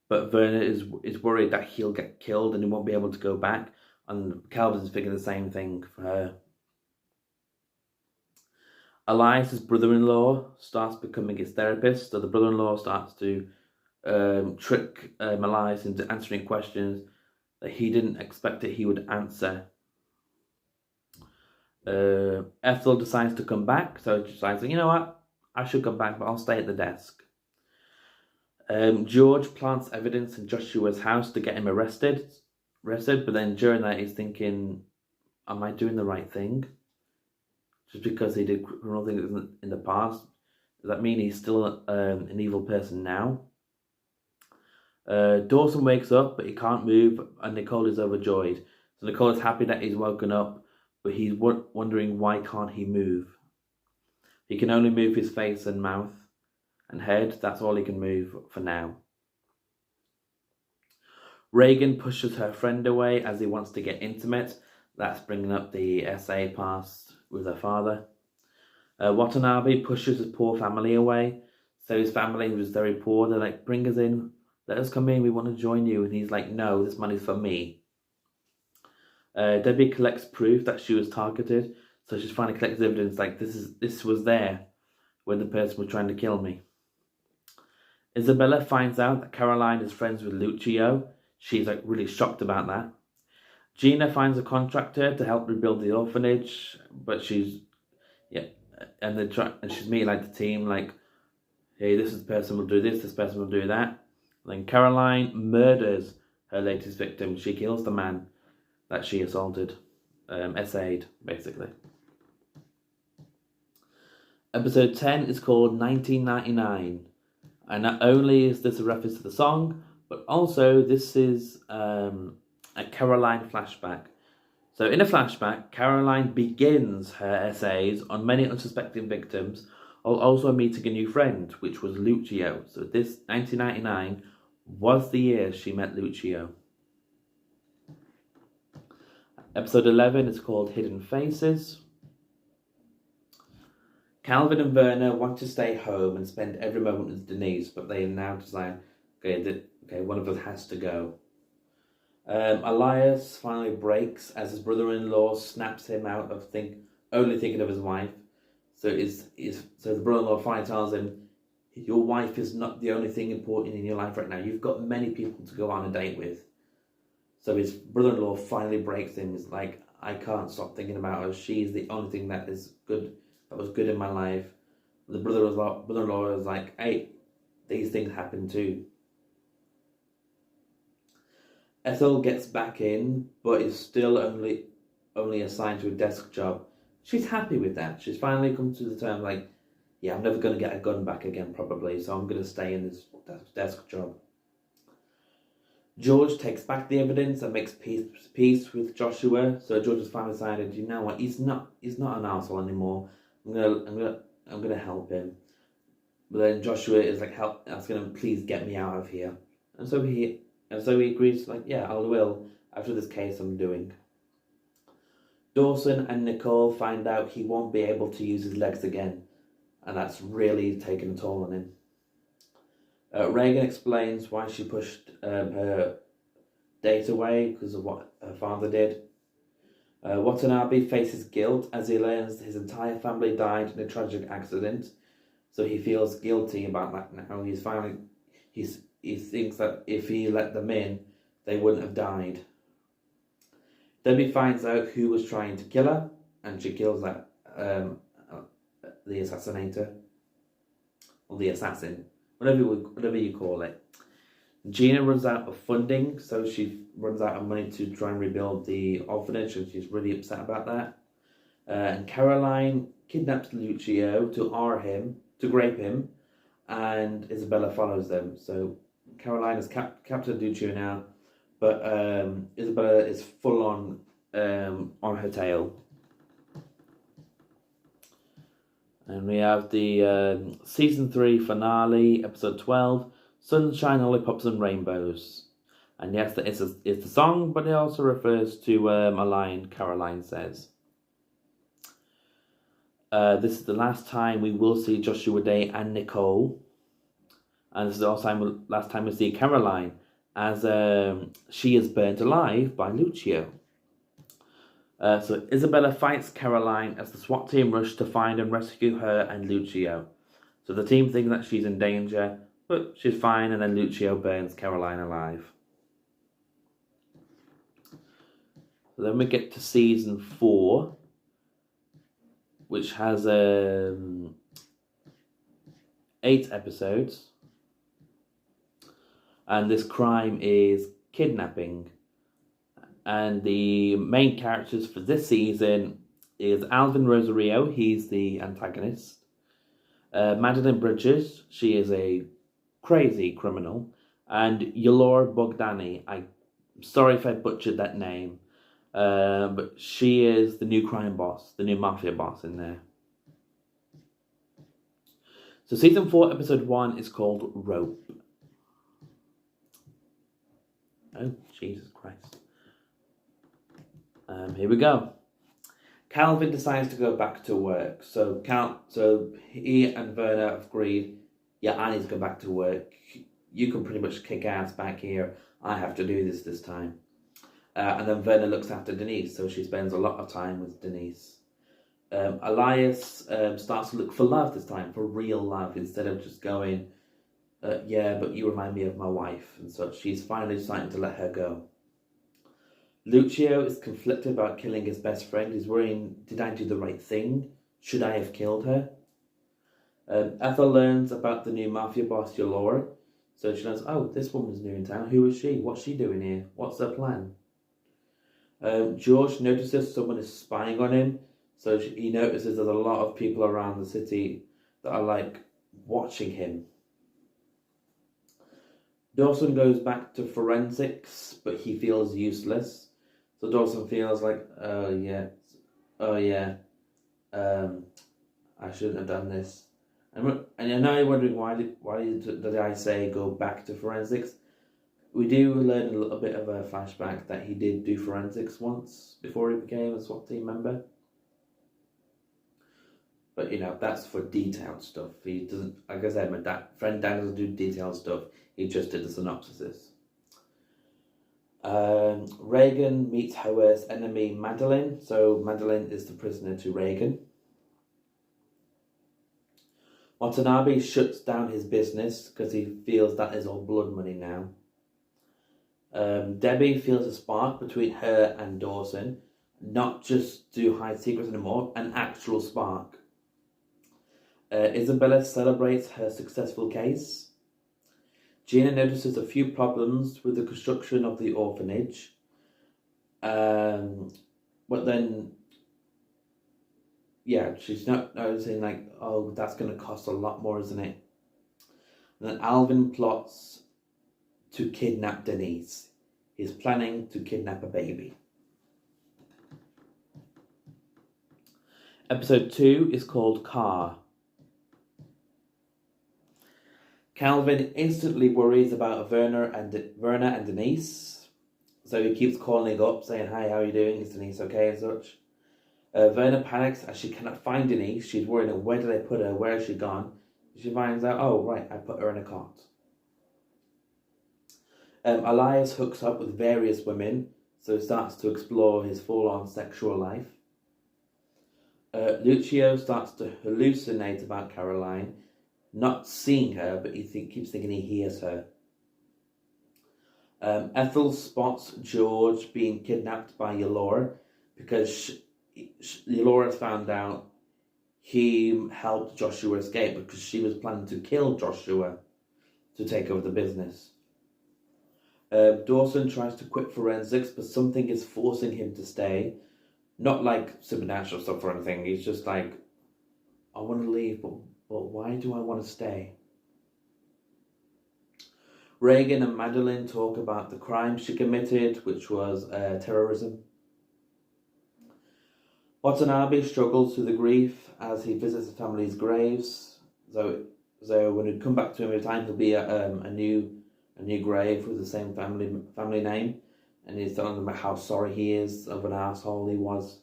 But Verna is worried that he'll get killed and he won't be able to go back. And Calvin's thinking the same thing for her. Elias's brother-in-law starts becoming his therapist. So the brother-in-law starts to trick Elias into answering questions that he didn't expect that he would answer. Ethel decides to come back, so she decides, you know what, I should come back, but I'll stay at the desk. George plants evidence in Joshua's house to get him arrested, but then during that he's thinking, am I doing the right thing? Just because he did criminal things in the past, does that mean he's still an evil person now? Dawson wakes up, but he can't move, and Nicole is overjoyed. So Nicole is happy that he's woken up, but he's wondering why can't he move. He can only move his face and mouth and head. That's all he can move for now. Reagan pushes her friend away as he wants to get intimate. That's bringing up the SA past with her father. Watanabe pushes his poor family away. So his family was very poor. They're like, bring us in. Let us come in. We want to join you. And he's like, no, this money's for me. Debbie collects proof that she was targeted, so she's finally collecting evidence like this was there when the person was trying to kill me. Isabella finds out that Caroline is friends with Lucio. She's like really shocked about that. Gina finds a contractor to help rebuild the orphanage, but she's she's meeting like the team like, hey, this person will do this person will do that. And then Caroline murders her latest victim. She kills the man that she assaulted, SA'd, basically. Episode 10 is called 1999. And not only is this a reference to the song, but also this is a Caroline flashback. So in a flashback, Caroline begins her essays on many unsuspecting victims, while also meeting a new friend, which was Lucio. So this 1999 was the year she met Lucio. Episode 11 is called Hidden Faces. Calvin and Werner want to stay home and spend every moment with Denise, but they now decide, okay, one of us has to go. Elias finally breaks as his brother-in-law snaps him out of only thinking of his wife. So the brother-in-law finally tells him, your wife is not the only thing important in your life right now. You've got many people to go on a date with. So his brother-in-law finally breaks him. He's like, I can't stop thinking about her. She's the only thing that was good in my life. The brother-in-law is like, hey, these things happen too. Ethel gets back in, but is still only assigned to a desk job. She's happy with that. She's finally come to the term like, yeah, I'm never going to get a gun back again probably, so I'm going to stay in this desk job. George takes back the evidence and makes peace with Joshua. So George has finally decided, you know what, he's not an arsehole anymore. I'm gonna help him. But then Joshua is like, asking him, please get me out of here. And so he agrees, like, yeah, I will. After this case I'm doing. Dawson and Nicole find out he won't be able to use his legs again, and that's really taken a toll on him. Reagan explains why she pushed her date away because of what her father did. Watanabe faces guilt as he learns his entire family died in a tragic accident, so he feels guilty about that now. He thinks that if he let them in, they wouldn't have died. Debbie finds out who was trying to kill her, and she kills the assassinator, or the assassin, whatever you call it. Gina runs out of funding, so she runs out of money to try and rebuild the orphanage, and she's really upset about that. And Caroline kidnaps Lucio to grape him, and Isabella follows them. So Caroline has captured Lucio now, but Isabella is full on her tail. And we have the season 3 finale, episode 12. Sunshine, Lollipops and Rainbows. And yes, it's the song, but it also refers to a line Caroline says. This is the last time we will see Joshua Day and Nicole. And this is also the last time we see Caroline, as she is burnt alive by Lucio. So Isabella fights Caroline as the SWAT team rush to find and rescue her and Lucio. So the team think that she's in danger, but she's fine, and then Lucio burns Caroline alive. So then we get to season 4, which has 8 episodes. And this crime is kidnapping. And the main characters for this season is Alvin Rosario, he's the antagonist. Madeline Bridges, she is a crazy criminal. And Yolor Bogdani, I'm sorry if I butchered that name, but she is the new crime boss, the new mafia boss in there. So season 4, episode 1 is called Rope. Oh, Jesus Christ. Here we go. Calvin decides to go back to work. So he and Werner have agreed, yeah, I need to go back to work. You can pretty much kick ass back here. I have to do this time. And then Werner looks after Denise, so she spends a lot of time with Denise. Elias starts to look for love this time, for real love, instead of just going, yeah, but you remind me of my wife. And so she's finally deciding to let her go. Lucio is conflicted about killing his best friend. He's worrying, did I do the right thing? Should I have killed her? Ethel learns about the new mafia boss, Yolora. So she knows, oh, this woman's new in town. Who is she? What's she doing here? What's her plan? George notices someone is spying on him. So he notices there's a lot of people around the city that are like watching him. Dawson goes back to forensics, but he feels useless. So Dawson feels like, oh yeah, I shouldn't have done this. And I know you're wondering why did I say go back to forensics? We do learn a little bit of a flashback that he did do forensics once before he became a SWAT team member. But that's for detailed stuff. He doesn't, like I said, my friend Dan doesn't do detailed stuff. He just did the synopsises. Reagan meets her worst enemy, Madeline. So Madeline is the prisoner to Reagan. Watanabe shuts down his business because he feels that is all blood money now. Debbie feels a spark between her and Dawson. Not just to hide secrets anymore, an actual spark. Isabella celebrates her successful case. Gina notices a few problems with the construction of the orphanage. But then, she's not noticing that's going to cost a lot more, isn't it? And then Alvin plots to kidnap Denise. He's planning to kidnap a baby. Episode 2 is called Car. Calvin instantly worries about Verna and Denise, so he keeps calling up saying, "Hi, how are you doing? Is Denise okay?" and such. Verna panics as she cannot find Denise. She's worried, where did I put her? Where has she gone? She finds out, oh right, I put her in a cot. Elias hooks up with various women, so he starts to explore his full-on sexual life. Lucio starts to hallucinate about Caroline, not seeing her, but he keeps thinking he hears her. Ethel spots George being kidnapped by Yolora because Yolora found out he helped Joshua escape because she was planning to kill Joshua to take over the business. Dawson tries to quit forensics, but something is forcing him to stay. Not like supernatural stuff or anything. He's just like, I want to leave, but why do I want to stay? Reagan and Madeline talk about the crime she committed, which was terrorism. Watanabe struggles through the grief as he visits the family's graves. So when we come back to him in time, there'll be a new grave with the same family name, and he's telling them about how sorry he is of an asshole he was.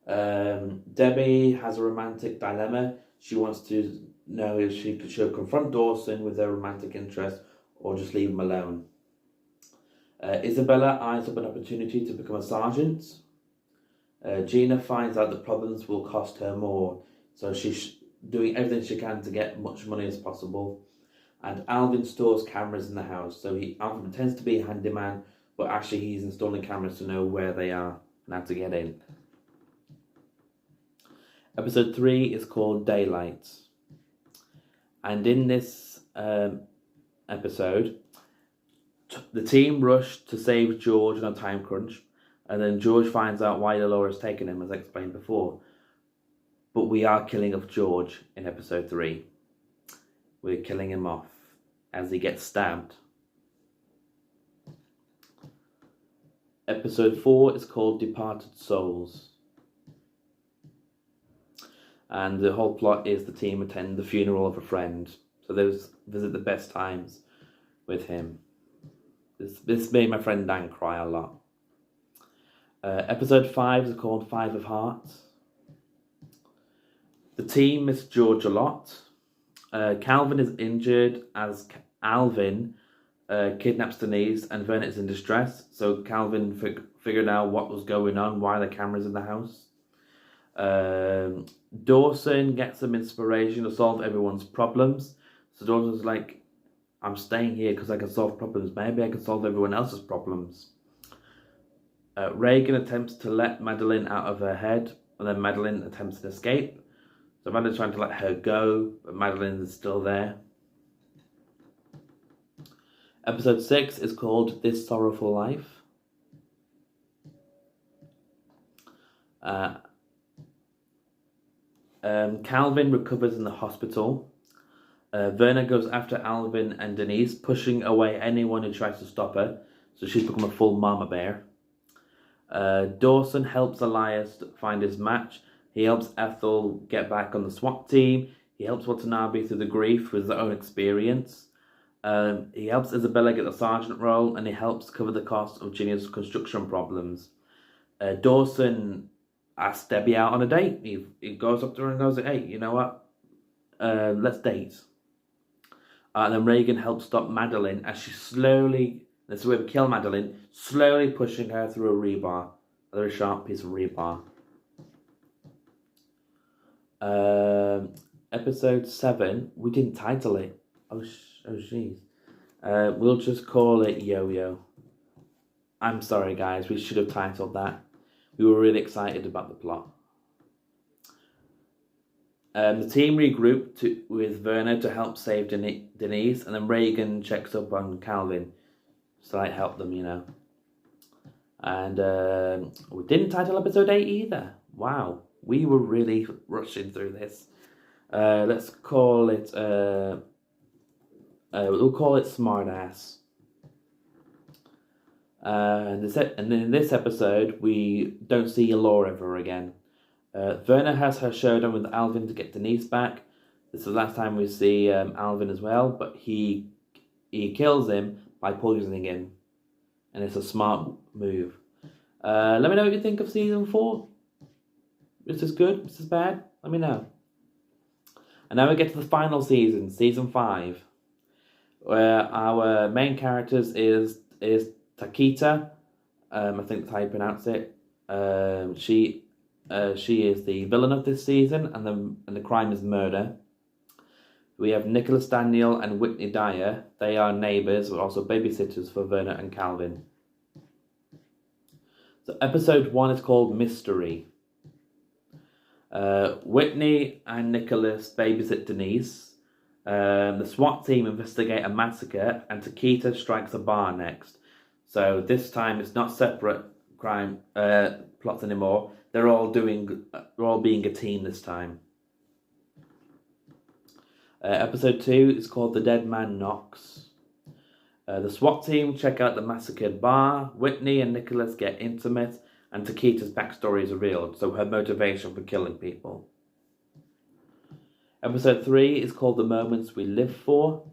Debbie has a romantic dilemma. She wants to know if she should confront Dawson with her romantic interest or just leave him alone. Isabella eyes up an opportunity to become a sergeant. Gina finds out the problems will cost her more, so she's doing everything she can to get much money as possible. And Alvin stores cameras in the house, so Alvin pretends to be a handyman, but actually he's installing cameras to know where they are and how to get in. Episode 3 is called Daylight. And in this episode, the team rush to save George in a time crunch, and then George finds out why Dolores has taken him, as I explained before. But we are killing off George in episode 3. We're killing him off as he gets stabbed. Episode 4 is called Departed Souls. And the whole plot is the team attend the funeral of a friend. So they visit the best times with him. This made my friend Dan cry a lot. Episode 5 is called 5 of Hearts. The team miss George a lot. Calvin is injured as Alvin kidnaps Denise, and Verna is in distress. So Calvin figured out what was going on, why the camera's in the house. Dawson gets some inspiration to solve everyone's problems. So Dawson's like, I'm staying here because I can solve problems. Maybe I can solve everyone else's problems. Reagan attempts to let Madeline out of her head, and then Madeline attempts to escape. So Madeline's trying to let her go, but Madeline is still there. Episode 6 is called This Sorrowful Life. Calvin recovers in the hospital. Verna goes after Alvin and Denise, pushing away anyone who tries to stop her. So she's become a full mama bear. Dawson helps Elias find his match. He helps Ethel get back on the SWAT team. He helps Watanabe through the grief with his own experience. He helps Isabella get the sergeant role, and he helps cover the cost of Ginny's construction problems. Dawson asks Debbie out on a date. He goes up to her and goes, hey, you know what? Let's date. And then Reagan helps stop Madeline as she slowly, this is where we kill Madeline, slowly pushing her through a rebar. A very sharp piece of rebar. Episode 7, we didn't title it. Oh jeez. We'll just call it Yo-Yo. I'm sorry guys, we should have titled that. We were really excited about the plot. The team regrouped with Werner to help save Denise, and then Reagan checks up on Calvin to help them, you know. And we didn't title episode 8 either. Wow, we were really rushing through this. Let's call it. We'll call it Smartass. And in this episode, we don't see Laura ever again. Werner has her showdown with Alvin to get Denise back. This is the last time we see Alvin as well, but he kills him by poisoning him. And it's a smart move. Let me know what you think of season 4. Is this good? Is this bad? Let me know. And now we get to the final season, season 5. Where our main characters is Takita. I think that's how you pronounce it. She is the villain of this season, and the crime is murder. We have Nicholas Daniel and Whitney Dyer. They are neighbours, but also babysitters for Werner and Calvin. So episode 1 is called Mystery. Whitney and Nicholas babysit Denise. The SWAT team investigate a massacre, and Takita strikes a bar next. So this time it's not separate crime plots anymore. They're all being a team this time. Episode 2 is called The Dead Man Knocks. The SWAT team check out the massacred bar. Whitney and Nicholas get intimate, and Takita's backstory is revealed, so her motivation for killing people. Episode 3 is called The Moments We Live For.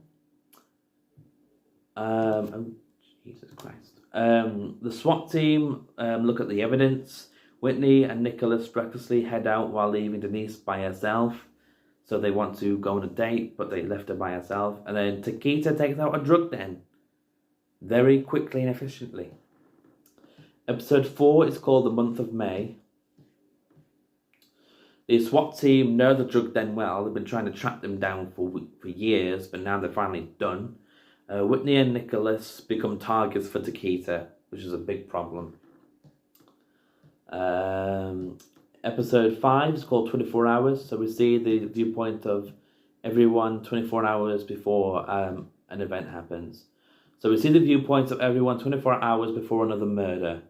Oh, Jesus Christ. The SWAT team look at the evidence. Whitney and Nicholas recklessly head out while leaving Denise by herself. So they want to go on a date, but they left her by herself. And then Takita takes out a drug den. Very quickly and efficiently. Episode 4 is called The Month of May. The SWAT team know the drug den well. They've been trying to track them down for years, but now they're finally done. Whitney and Nicholas become targets for Takita, which is a big problem. Episode 5 is called 24 Hours. So we see the viewpoint of everyone 24 hours before an event happens. So we see the viewpoints of everyone 24 hours before another murder.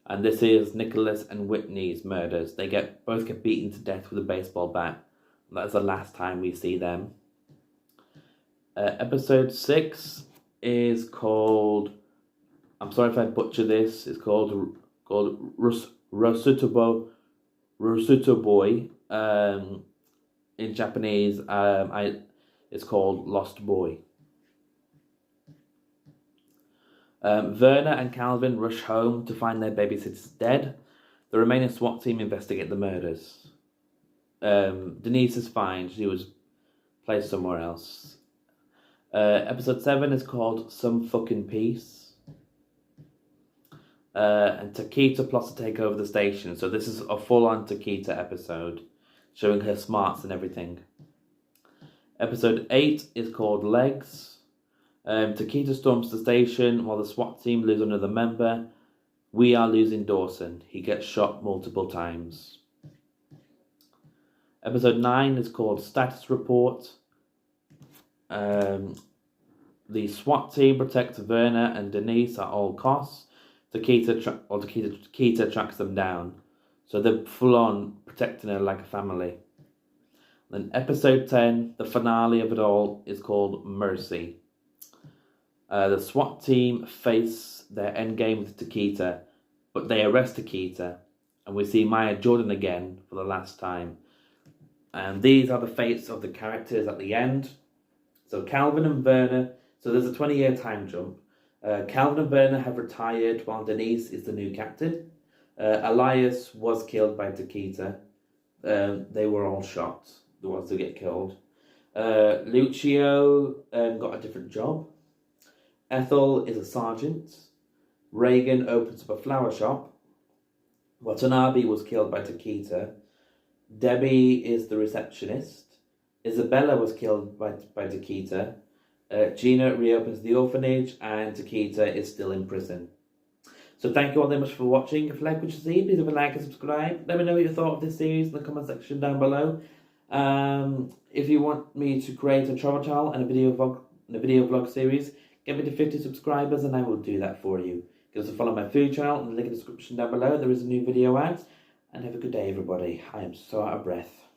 And this is Nicholas and Whitney's murders. They both get beaten to death with a baseball bat. That's the last time we see them. Episode 6 is called, I'm sorry if I butcher this, it's called Rosuto Boy. In Japanese, it's called Lost Boy. Werner and Calvin rush home to find their babysitters dead. The remaining SWAT team investigate the murders. Denise is fine. She was placed somewhere else. Episode 7 is called Some Fucking Peace. And Takita plots to take over the station. So this is a full-on Takita episode, showing her smarts and everything. Episode 8 is called Legs. Takita storms the station while the SWAT team lose another member. We are losing Dawson. He gets shot multiple times. Episode 9 is called Status Report. The SWAT team protects Werner and Denise at all costs. Takita tracks them down. So they're full on protecting her like a family. Then episode 10, the finale of it all, is called Mercy. The SWAT team face their endgame with Takita, but they arrest Takita, and we see Maya Jordan again for the last time. And these are the fates of the characters at the end. So Calvin and Werner, so there's a 20-year time jump. Calvin and Werner have retired while Denise is the new captain. Elias was killed by Takita. They were all shot, the ones that get killed. Lucio got a different job. Ethel is a sergeant. Reagan opens up a flower shop. Watanabe was killed by Takita. Debbie is the receptionist. Isabella was killed by Takita. Gina reopens the orphanage, and Takita is still in prison. So thank you all very much for watching. If you like what you see, please leave a like and subscribe. Let me know what you thought of this series in the comment section down below. If you want me to create a travel channel and a video vlog series, get me to 50 subscribers and I will do that for you. Give us a follow on my food channel and the link in the description down below. There is a new video out. And have a good day, everybody. I am so out of breath.